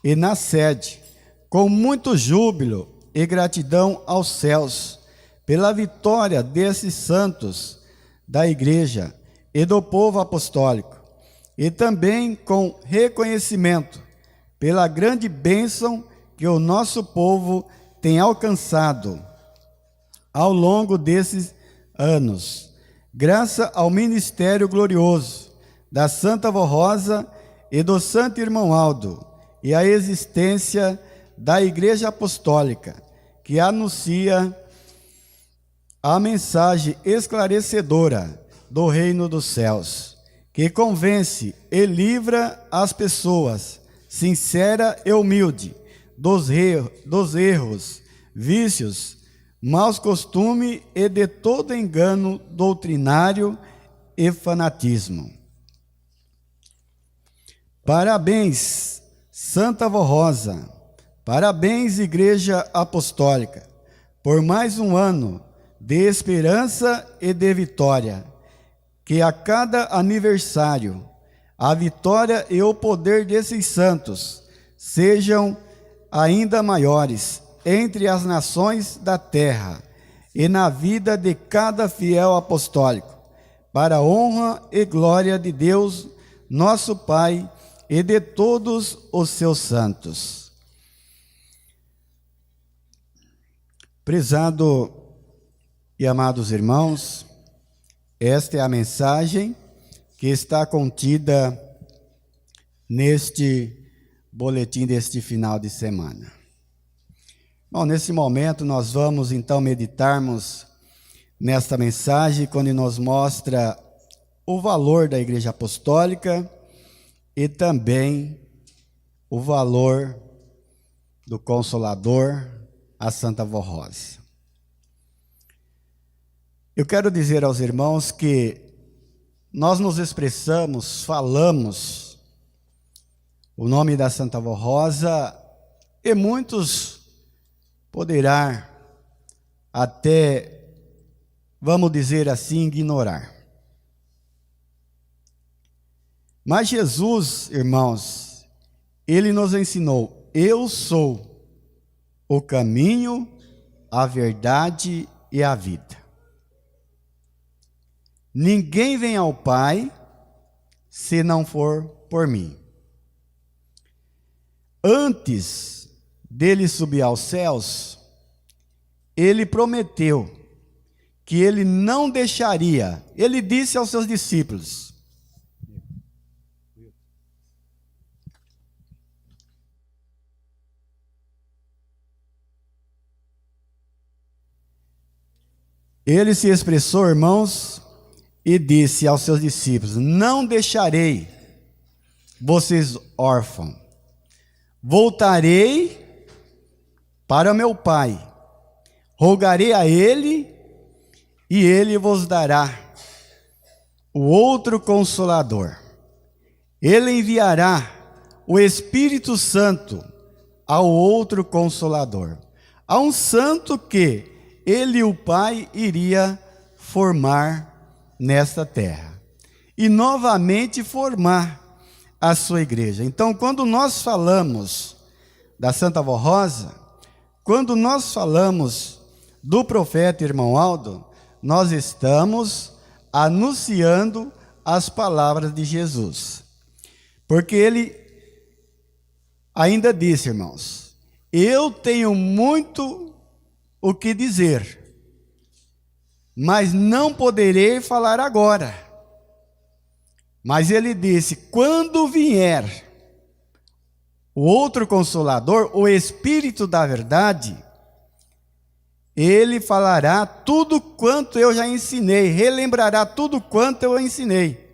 Speaker 1: e na sede, com muito júbilo e gratidão aos céus, pela vitória desses santos da Igreja e do povo apostólico, e também com reconhecimento pela grande bênção que o nosso povo tem alcançado ao longo desses anos, graças ao ministério glorioso da Santa Vó Rosa e do Santo Irmão Aldo, e a existência da Igreja Apostólica, que anuncia a mensagem esclarecedora do reino dos céus, que convence e livra as pessoas, sincera e humilde, dos erros, vícios, maus costumes e de todo engano doutrinário e fanatismo. Parabéns, Santa Vó Rosa, parabéns, Igreja Apostólica, por mais um ano de esperança e de vitória, que a cada aniversário a vitória e o poder desses santos sejam ainda maiores entre as nações da terra e na vida de cada fiel apostólico, para a honra e glória de Deus, nosso Pai, e de todos os seus santos. Prezado e amados irmãos, esta é a mensagem que está contida neste boletim deste final de semana. Bom, nesse momento nós vamos então meditarmos nesta mensagem, quando nos mostra o valor da Igreja Apostólica e também o valor do Consolador, a Santa Vó Rosa. Eu quero dizer aos irmãos que nós nos expressamos, falamos o nome da Santa Vó Rosa, e muitos poderão até, vamos dizer assim, ignorar. Mas Jesus, irmãos, Ele nos ensinou: eu sou o caminho, a verdade e a vida. Ninguém vem ao Pai se não for por mim. Antes dele subir aos céus, ele prometeu que ele não deixaria, ele disse aos seus discípulos: Ele se expressou, irmãos, e disse aos seus discípulos: não deixarei vocês órfãos, voltarei para meu Pai, rogarei a Ele, e Ele vos dará o outro Consolador. Ele enviará o Espírito Santo ao outro Consolador, a um santo que Ele, o Pai, iria formar nesta terra e novamente formar a sua igreja. Então, quando nós falamos da Santa Vó Rosa, quando nós falamos do profeta irmão Aldo, nós estamos anunciando as palavras de Jesus. Porque ele ainda disse, irmãos: eu tenho muito o que dizer, mas não poderei falar agora. Mas ele disse: quando vier o outro Consolador, o Espírito da verdade, ele falará tudo quanto eu já ensinei, relembrará tudo quanto eu ensinei.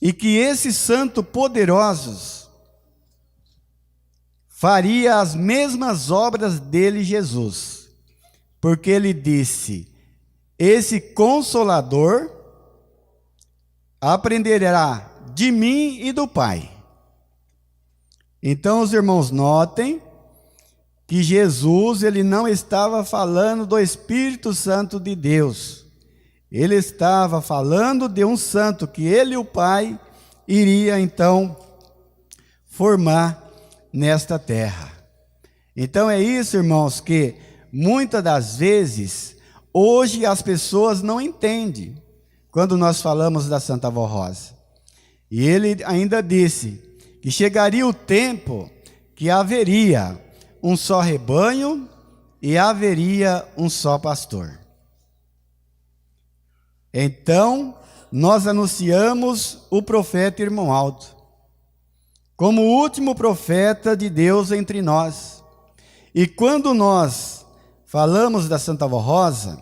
Speaker 1: E que esses santos poderosos faria as mesmas obras dele, Jesus, porque ele disse: esse Consolador aprenderá de mim e do Pai. Então os irmãos notem que Jesus, ele não estava falando do Espírito Santo de Deus, ele estava falando de um santo que ele e o Pai iria então formar nesta terra. Então é isso, irmãos, que muitas das vezes hoje as pessoas não entendem quando nós falamos da Santa Vó Rosa. E ele ainda disse que chegaria o tempo que haveria um só rebanho e haveria um só pastor. Então, nós anunciamos o profeta irmão Aldo como o último profeta de Deus entre nós. E quando nós falamos da Santa Vó Rosa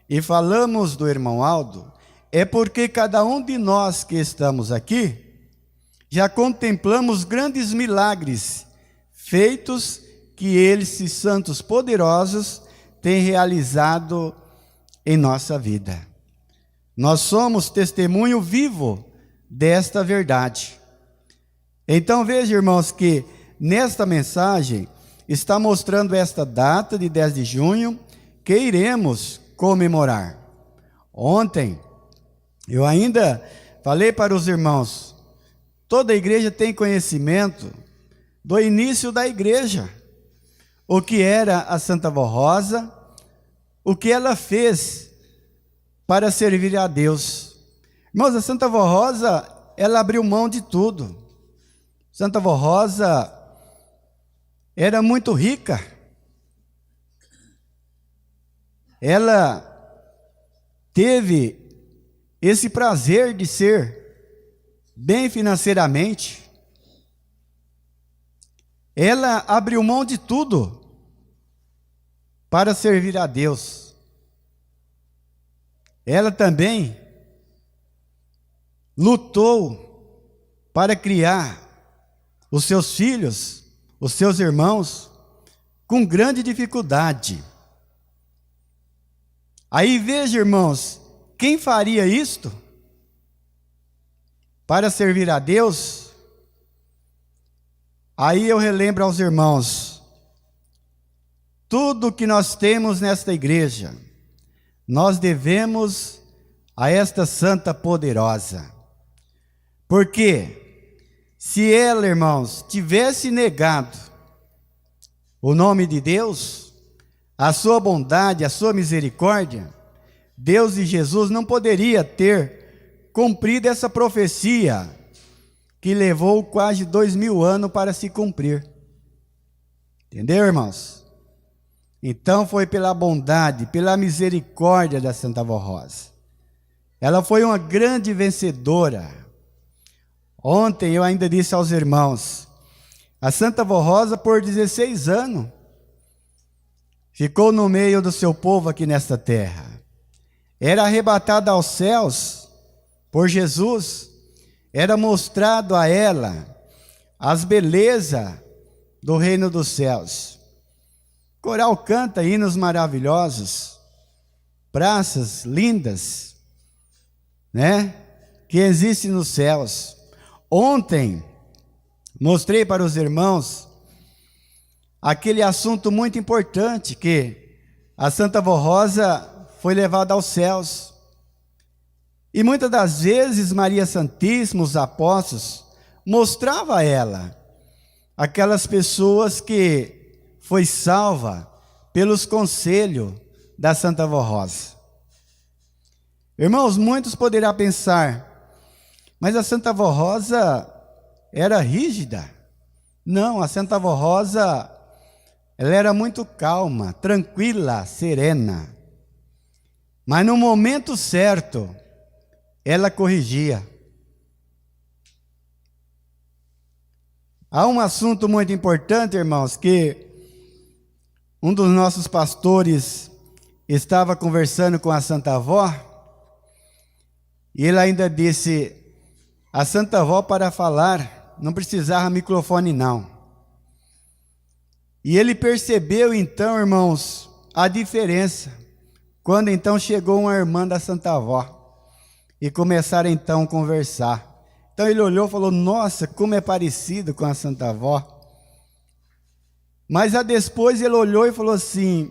Speaker 1: e falamos do irmão Aldo, é porque cada um de nós que estamos aqui já contemplamos grandes milagres feitos que esses santos poderosos têm realizado em nossa vida. Nós somos testemunho vivo desta verdade. Então veja, irmãos, que nesta mensagem está mostrando esta data de 10 de junho que iremos comemorar. Ontem eu ainda falei para os irmãos: toda a igreja tem conhecimento do início da igreja, o que era a Santa Vó Rosa, o que ela fez para servir a Deus. Irmãos, a Santa Vó Rosa, ela abriu mão de tudo. Santa Vó Rosa era muito rica. Ela teve esse prazer de ser bem financeiramente. Ela abriu mão de tudo para servir a Deus. Ela também lutou para criar os seus filhos, os seus irmãos, com grande dificuldade. Aí veja, irmãos, quem faria isto para servir a Deus? Aí eu relembro aos irmãos, tudo que nós temos nesta igreja, nós devemos a esta santa poderosa. Porque se ela, irmãos, tivesse negado o nome de Deus, a sua bondade, a sua misericórdia, Deus e Jesus não poderia ter cumprido essa profecia que levou quase 2000 anos para se cumprir. Entendeu, irmãos? Então foi pela bondade, pela misericórdia da Santa Vó Rosa. Ela foi uma grande vencedora. Ontem eu ainda disse aos irmãos, a Santa Vó Rosa por 16 anos, ficou no meio do seu povo aqui nesta terra. Era arrebatada aos céus por Jesus, era mostrado a ela as belezas do reino dos céus. O coral canta hinos maravilhosos, praças lindas, né, que existem nos céus. Ontem mostrei para os irmãos aquele assunto muito importante, que a Santa Vó Rosa foi levada aos céus. E muitas das vezes Maria Santíssima, os apóstolos, mostrava a ela aquelas pessoas que foi salva pelos conselhos da Santa Vó Rosa. Irmãos, muitos poderão pensar, mas a Santa Vó Rosa era rígida. Não, a Santa Vó Rosa, ela era muito calma, tranquila, serena. Mas no momento certo, ela corrigia. Há um assunto muito importante, irmãos, que um dos nossos pastores estava conversando com a Santa Vó, e ele ainda disse, a Santa Vó para falar não precisava microfone não. E ele percebeu então, irmãos, a diferença, quando então chegou uma irmã da Santa Vó, e começaram então a conversar. Então ele olhou e falou, nossa, como é parecido com a Santa Vó. Mas depois ele olhou e falou assim,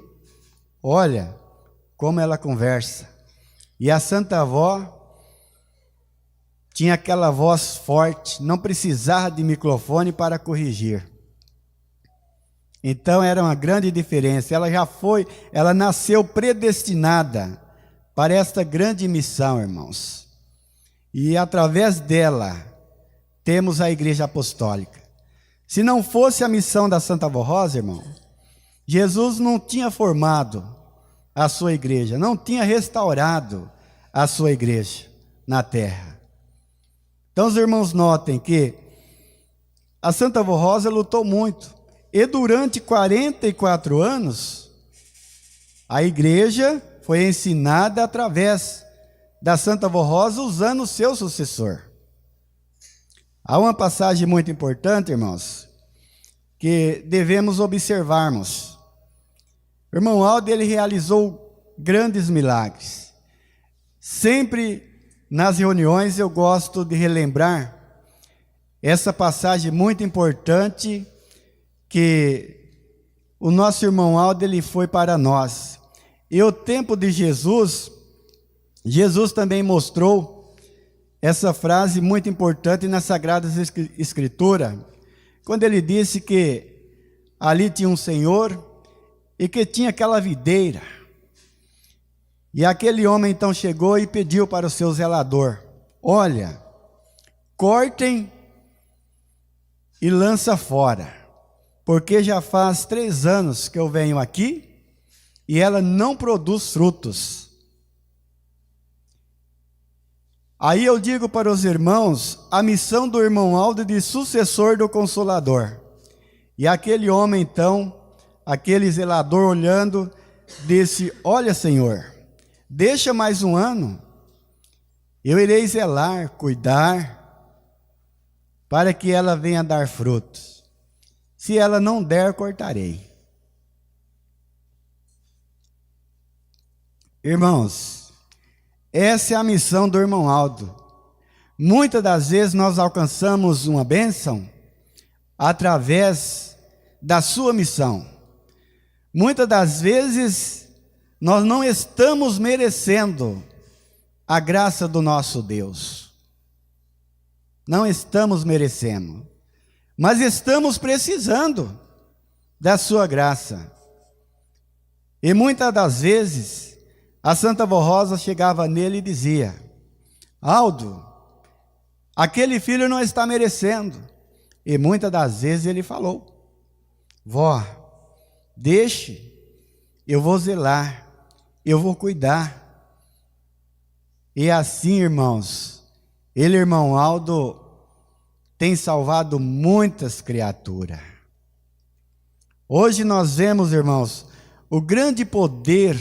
Speaker 1: olha como ela conversa. E a Santa Vó tinha aquela voz forte, não precisava de microfone para corrigir. Então era uma grande diferença. Ela nasceu predestinada para esta grande missão, irmãos. E através dela temos a Igreja Apostólica. Se não fosse a missão da Santa Vó Rosa, irmão, Jesus não tinha formado a sua igreja, não tinha restaurado a sua igreja na terra. Então os irmãos notem que a Santa Vó Rosa lutou muito, e durante 44 anos, a igreja foi ensinada através da Santa Vó Rosa, usando o seu sucessor. Há uma passagem muito importante, irmãos, que devemos observarmos. O irmão Aldo, ele realizou grandes milagres. Sempre nas reuniões eu gosto de relembrar essa passagem muito importante, que o nosso irmão Aldo, ele foi para nós. E o tempo de Jesus, Jesus também mostrou essa frase muito importante na Sagrada Escritura, quando ele disse que ali tinha um senhor e que tinha aquela videira. E aquele homem então chegou e pediu para o seu zelador, olha, cortem e lança fora, porque já faz 3 anos que eu venho aqui e ela não produz frutos. Aí eu digo para os irmãos, a missão do irmão Aldo de sucessor do Consolador. E aquele homem então, aquele zelador olhando, disse, olha Senhor, deixa mais 1 ano, eu irei zelar, cuidar, para que ela venha dar frutos. Se ela não der, cortarei. Irmãos, essa é a missão do irmão Aldo. Muitas das vezes nós alcançamos uma bênção através da sua missão. Muitas das vezes nós não estamos merecendo a graça do nosso Deus. Não estamos merecendo, mas estamos precisando da sua graça. E muitas das vezes a Santa Vó Rosa chegava nele e dizia, Aldo, aquele filho não está merecendo. E muitas das vezes ele falou, vó, deixe, eu vou zelar, eu vou cuidar. E assim, irmãos, ele, irmão Aldo, tem salvado muitas criaturas. Hoje nós vemos, irmãos, o grande poder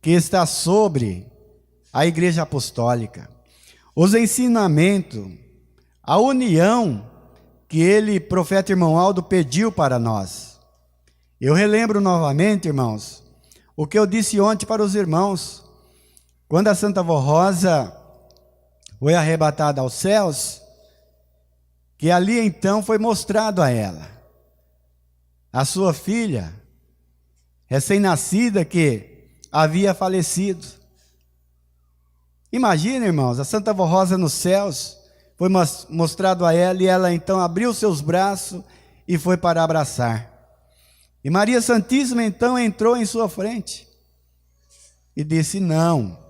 Speaker 1: que está sobre a Igreja Apostólica, os ensinamentos, a união que ele, profeta irmão Aldo, pediu para nós. Eu relembro novamente, irmãos, o que eu disse ontem para os irmãos, quando a Santa Vó Rosa foi arrebatada aos céus, que ali então foi mostrado a ela, a sua filha, recém-nascida, que havia falecido. Imagina, irmãos, a Santa Vó Rosa nos céus, foi mostrado a ela, e ela então abriu seus braços e foi para abraçar. E Maria Santíssima então entrou em sua frente e disse não.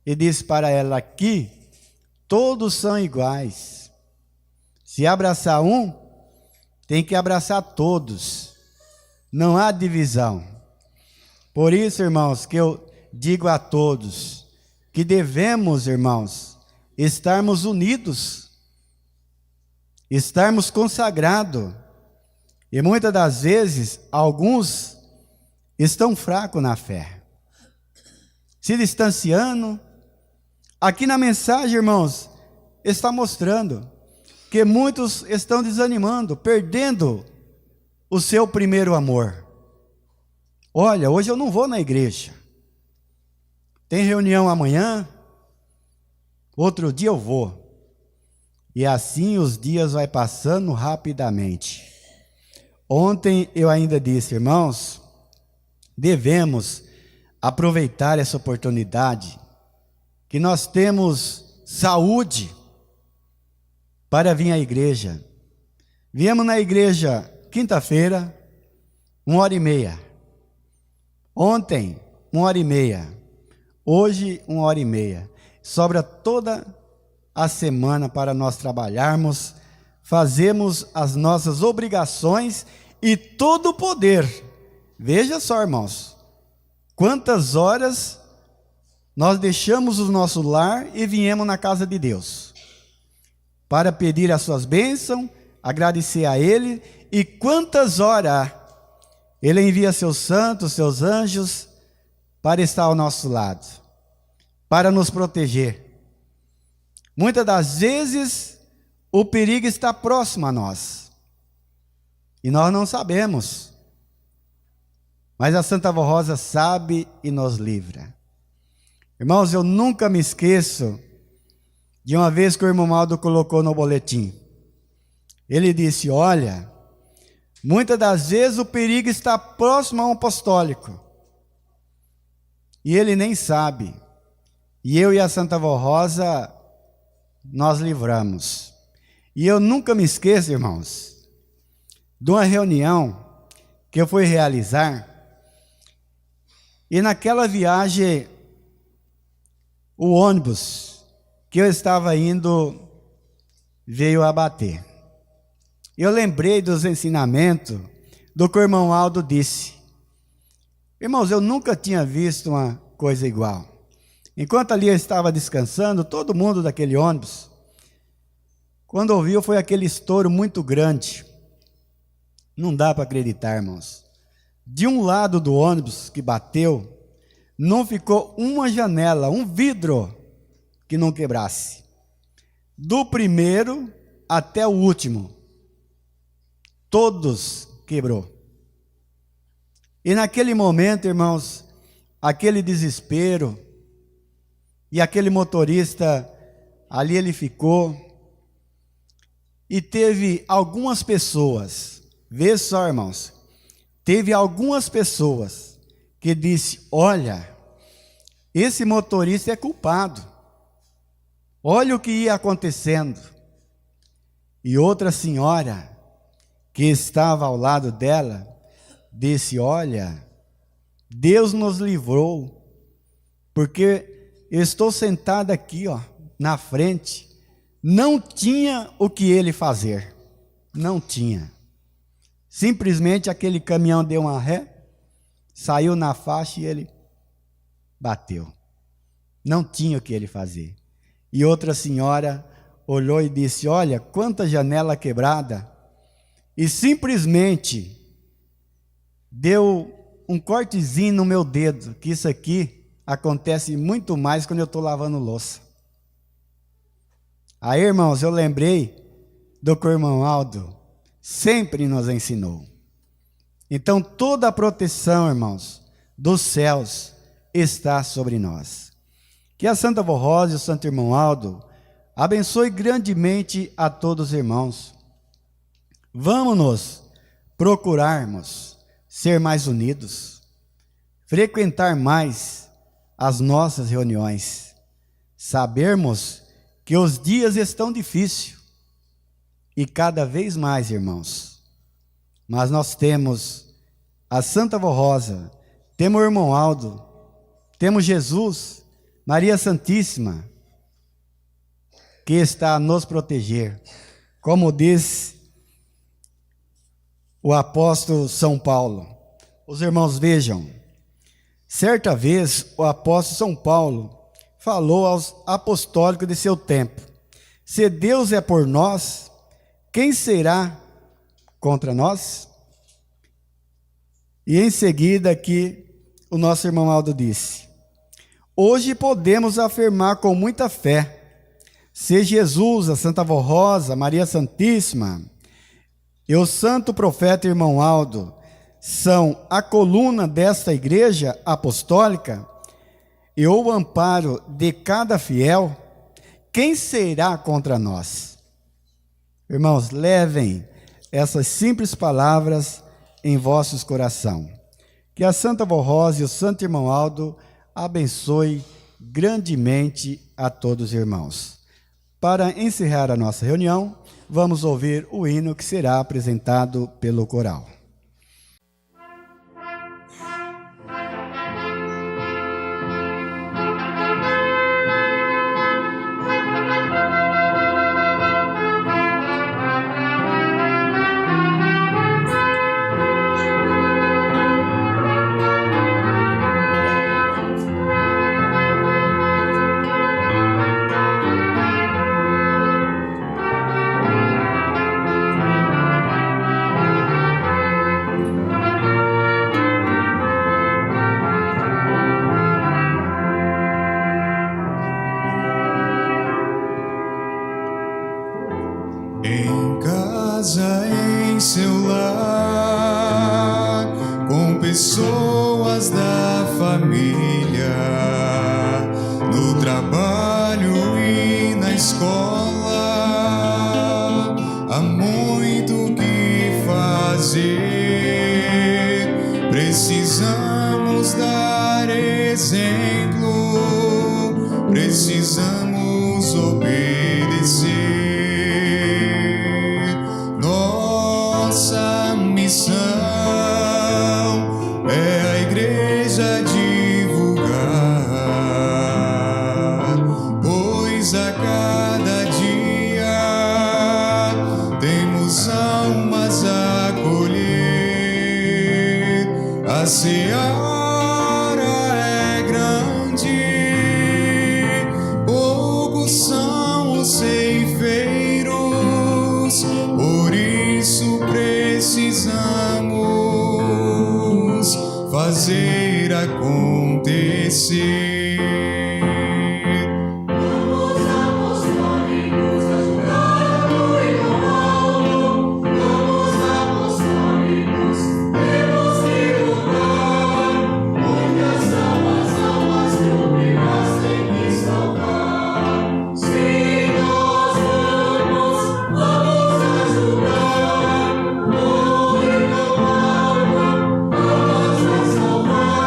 Speaker 1: E disse para ela: aqui todos são iguais. Se abraçar um, tem que abraçar todos. Não há divisão. Por isso, irmãos, que eu digo a todos que devemos, irmãos, estarmos unidos, estarmos consagrados. E muitas das vezes, alguns estão fracos na fé, se distanciando. Aqui na mensagem, irmãos, está mostrando que muitos estão desanimando, perdendo o seu primeiro amor. Olha, hoje eu não vou na igreja, tem reunião amanhã, outro dia eu vou. E assim os dias vai passando rapidamente. Ontem eu ainda disse, irmãos, devemos aproveitar essa oportunidade, que nós temos saúde para vir à igreja. Viemos na igreja quinta-feira, 1h30. Ontem, 1h30. Hoje, 1h30. Sobra toda a semana para nós trabalharmos, fazemos as nossas obrigações e todo o poder. Veja só, irmãos, quantas horas nós deixamos o nosso lar e viemos na casa de Deus para pedir as suas bênçãos, agradecer a Ele, e quantas horas Ele envia seus santos, seus anjos para estar ao nosso lado, para nos proteger. Muitas das vezes o perigo está próximo a nós e nós não sabemos, mas a Santa Vó Rosa sabe e nos livra. Irmãos, eu nunca me esqueço de uma vez que o irmão Aldo colocou no boletim. Ele disse: olha, muitas das vezes o perigo está próximo a um apostólico e ele nem sabe. E eu e a Santa Vó Rosa, nós livramos. E eu nunca me esqueço, irmãos, de uma reunião que eu fui realizar, e naquela viagem, o ônibus que eu estava indo veio a bater. Eu lembrei dos ensinamentos do que o irmão Aldo disse. Irmãos, eu nunca tinha visto uma coisa igual. Enquanto ali eu estava descansando, todo mundo daquele ônibus, quando ouviu, foi aquele estouro muito grande. Não dá para acreditar, irmãos. De um lado do ônibus que bateu, não ficou uma janela, um vidro que não quebrasse. Do primeiro até o último, todos quebrou. E naquele momento, irmãos, aquele desespero, e aquele motorista, ali ele ficou, e teve algumas pessoas, vê só, irmãos, teve algumas pessoas que disse: olha, esse motorista é culpado, olha o que ia acontecendo. E outra senhora que estava ao lado dela disse: olha, Deus nos livrou, porque eu estou sentado aqui, ó, na frente, não tinha o que ele fazer, não tinha. Simplesmente aquele caminhão deu uma ré, saiu na faixa e ele bateu. Não tinha o que ele fazer. E outra senhora olhou e disse: olha, quanta janela quebrada, e simplesmente deu um cortezinho no meu dedo, que isso aqui acontece muito mais quando eu estou lavando louça. Aí, irmãos, eu lembrei do que o irmão Aldo sempre nos ensinou. Então, toda a proteção, irmãos, dos céus está sobre nós. Que a Santa Vó Rosa e o Santo Irmão Aldo abençoe grandemente a todos os irmãos. Vamos nos procurarmos ser mais unidos, frequentar mais as nossas reuniões, sabermos que os dias estão difíceis e cada vez mais, irmãos. Mas nós temos a Santa Vó Rosa, temos o irmão Aldo, temos Jesus, Maria Santíssima, que está a nos proteger. Como diz o apóstolo São Paulo, os irmãos vejam, certa vez o apóstolo São Paulo falou aos apostólicos de seu tempo: se Deus é por nós, quem será contra nós? E em seguida aqui o nosso irmão Aldo disse: hoje podemos afirmar com muita fé, se Jesus, a Santa Vó Rosa, Maria Santíssima e o santo profeta irmão Aldo são a coluna desta igreja apostólica e o amparo de cada fiel, quem será contra nós? Irmãos, levem essas simples palavras em vossos corações. Que a Santa Vó Rosa e o Santo Irmão Aldo abençoe grandemente a todos os irmãos. Para encerrar a nossa reunião, vamos ouvir o hino que será apresentado pelo coral.
Speaker 2: Em casa, em seu lar, com pessoas da família, no trabalho e na escola, há muito que fazer. Precisamos dar exemplo, precisamos obedecer. Nossa missão é a igreja divulgar, pois a cada dia temos almas a colher. A seara é grande, poucos são os ceifeiros, por isso precisamos fazer acontecer.
Speaker 3: Vamos apostólicos ajudar o irmão Aldo. Vamos apostólicos, temos que lutar. Muitas almas públicas tem que salvar. Se nós vamos ajudar o irmão Aldo, vamos a salvar.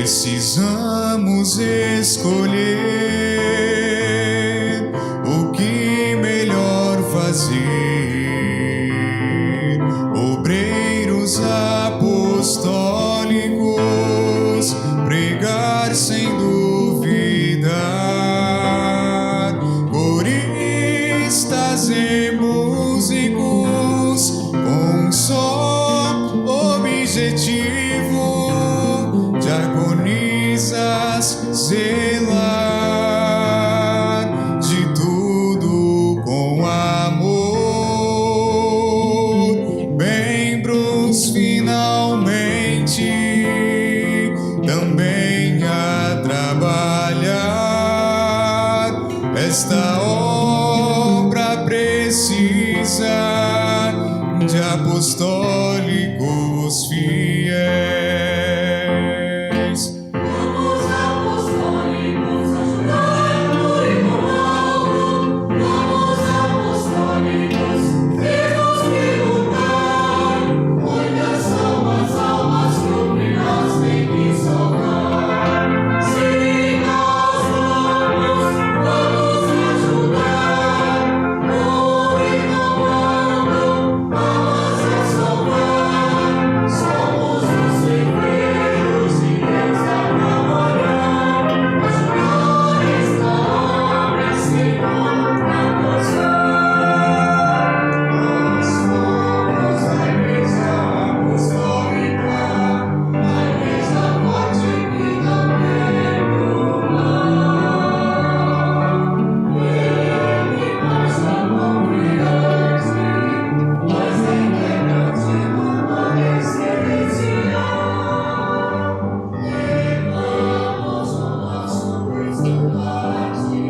Speaker 2: Precisamos escolher o que melhor fazer. Obreiros apostólicos, pregar sem duvidar. Coristas e músicos, com um só objetivo: diaconisas, zelar de tudo com amor. Membros finalmente também a trabalhar. Esta obra precisa de apostólicos fiéis.
Speaker 3: Vamos apostólicos ajudar no irmão. Vamos apostólicos, temos que lutar. Muitas são as almas que o nós tem que salvar. Se nós vamos ajudar o irmão, vamos a salvar. Somos os guerreiros de Deus a trabalhar, ajudar esta obra, Senhor, a gozar. Nós somos a Igreja Apostólica, a Igreja forte que também Ele nossa confiante, nós entregamos de poder celestial. Levamos o nosso estandarte,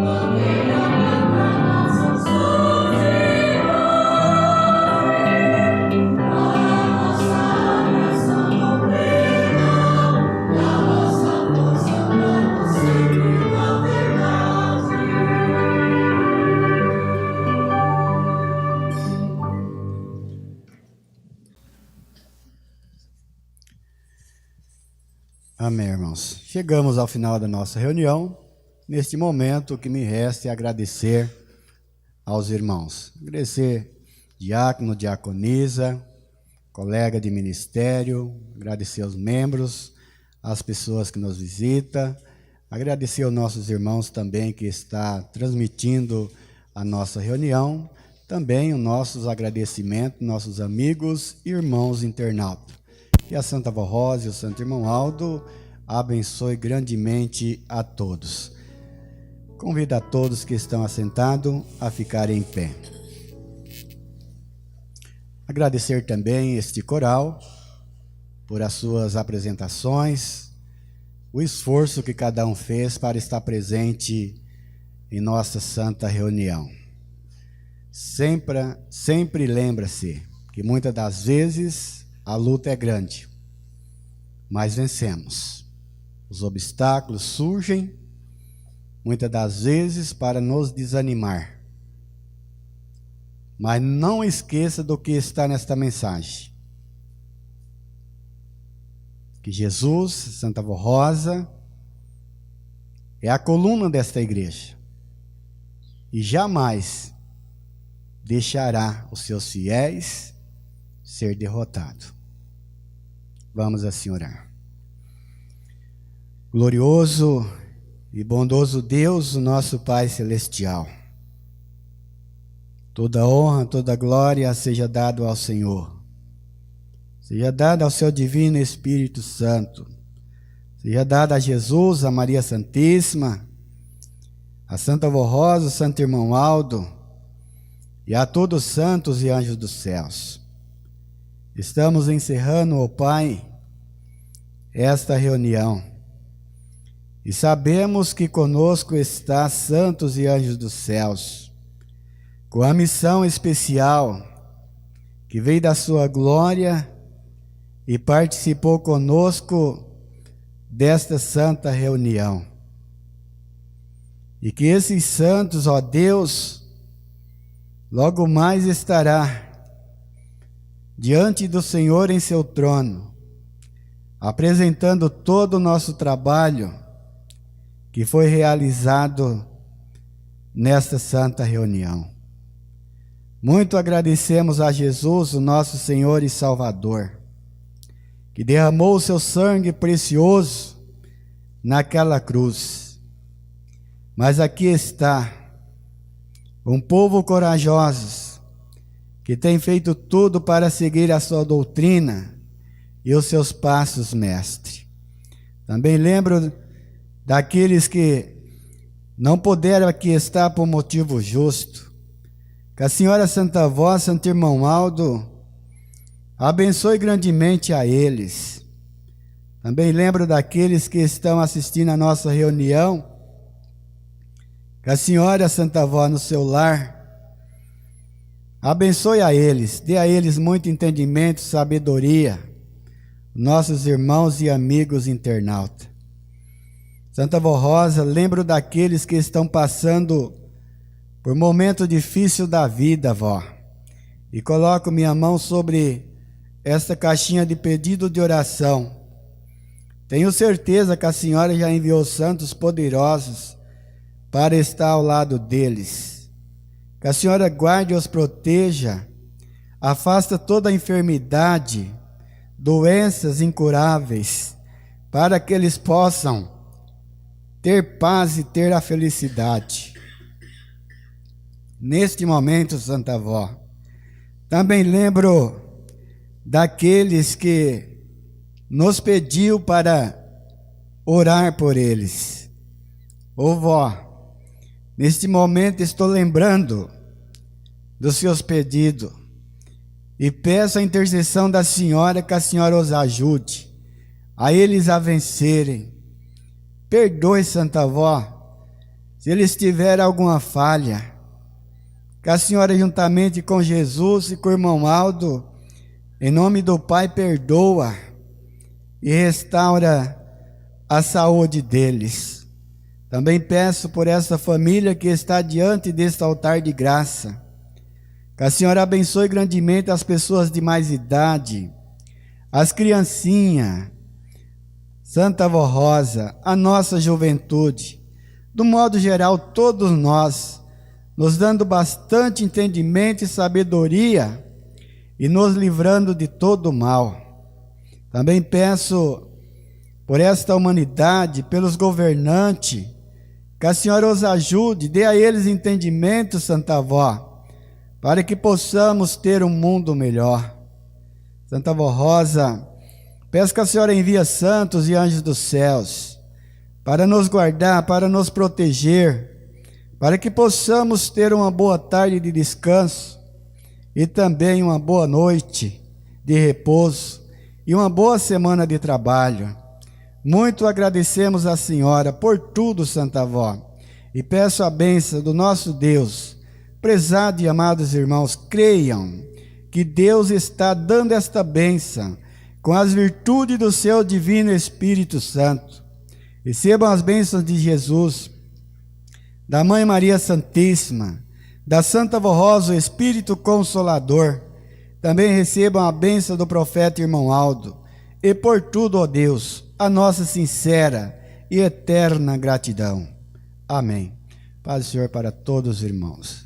Speaker 3: bandeira branca nas mãos dos irmãos. A nossa nação plena, e a nossa força vamos sempre na verdade.
Speaker 1: Amém, irmãos. Chegamos ao final da nossa reunião. Neste momento, o que me resta é agradecer aos irmãos. Agradecer diácono, diaconisa, colega de ministério, agradecer aos membros, às pessoas que nos visitam, agradecer aos nossos irmãos também que está transmitindo a nossa reunião, também os nossos agradecimentos, nossos amigos e irmãos internautas. Que a Santa Avó Rosa e o Santo Irmão Aldo abençoe grandemente a todos. Convido a todos que estão assentados a ficarem em pé. Agradecer também este coral por as suas apresentações, o esforço que cada um fez para estar presente em nossa santa reunião. Sempre lembra-se que muitas das vezes a luta é grande, mas vencemos. Os obstáculos surgem, muitas das vezes, para nos desanimar. Mas não esqueça do que está nesta mensagem. Que Jesus, Santa Avó Rosa, é a coluna desta igreja. E jamais deixará os seus fiéis ser derrotados. Vamos assim orar. Glorioso e bondoso Deus, o nosso Pai Celestial, toda honra, toda glória seja dado ao Senhor, seja dada ao seu divino Espírito Santo, seja dada a Jesus, a Maria Santíssima, a Santa Avó Rosa, o Santo Irmão Aldo e a todos os santos e anjos dos céus. Estamos encerrando, ó Pai, esta reunião e sabemos que conosco está santos e anjos dos céus, com a missão especial que veio da sua glória e participou conosco desta santa reunião. E que esses santos, ó Deus, logo mais estará diante do Senhor em seu trono, apresentando todo o nosso trabalho que foi realizado nesta santa reunião. Muito agradecemos a Jesus, o nosso Senhor e Salvador, que derramou o seu sangue precioso naquela cruz. Mas aqui está um povo corajoso que tem feito tudo para seguir a sua doutrina e os seus passos, mestre. Também lembro daqueles que não puderam aqui estar por motivo justo. Que a Senhora Santa Avó, Santo Irmão Aldo, abençoe grandemente a eles. Também lembro daqueles que estão assistindo a nossa reunião. Que a Senhora Santa Avó, no seu lar, abençoe a eles, dê a eles muito entendimento, sabedoria, nossos irmãos e amigos internautas. Santa Avó Rosa, lembro daqueles que estão passando por momento difícil da vida, vó, e coloco minha mão sobre esta caixinha de pedido de oração. Tenho certeza que a Senhora já enviou santos poderosos para estar ao lado deles. Que a Senhora guarde e os proteja, afasta toda a enfermidade, doenças incuráveis, para que eles possam ter paz e ter a felicidade. Neste momento, Santa Avó, também lembro daqueles que nos pediu para orar por eles. Ô vó, neste momento estou lembrando dos seus pedidos e peço a intercessão da Senhora, que a Senhora os ajude a eles a vencerem. Perdoe, Santa Avó, se eles tiverem alguma falha. Que a Senhora, juntamente com Jesus e com o irmão Aldo, em nome do Pai, perdoa e restaura a saúde deles. Também peço por essa família que está diante deste altar de graça. Que a Senhora abençoe grandemente as pessoas de mais idade, as criancinhas, Santa Avó Rosa, a nossa juventude, do modo geral, todos nós, nos dando bastante entendimento e sabedoria e nos livrando de todo o mal. Também peço por esta humanidade, pelos governantes, que a Senhora os ajude, dê a eles entendimento, Santa Avó, para que possamos ter um mundo melhor. Santa Avó Rosa, peço que a Senhora envie santos e anjos dos céus para nos guardar, para nos proteger, para que possamos ter uma boa tarde de descanso e também uma boa noite de repouso e uma boa semana de trabalho. Muito agradecemos a Senhora por tudo, Santa Avó, e peço a bênção do nosso Deus. Prezados e amados irmãos, creiam que Deus está dando esta bênção com as virtudes do seu divino Espírito Santo. Recebam as bênçãos de Jesus, da Mãe Maria Santíssima, da Santa Avó Rosa, o Espírito Consolador. Também recebam a bênção do profeta irmão Aldo. E por tudo, ó Deus, a nossa sincera e eterna gratidão. Amém. Paz do Senhor para todos os irmãos.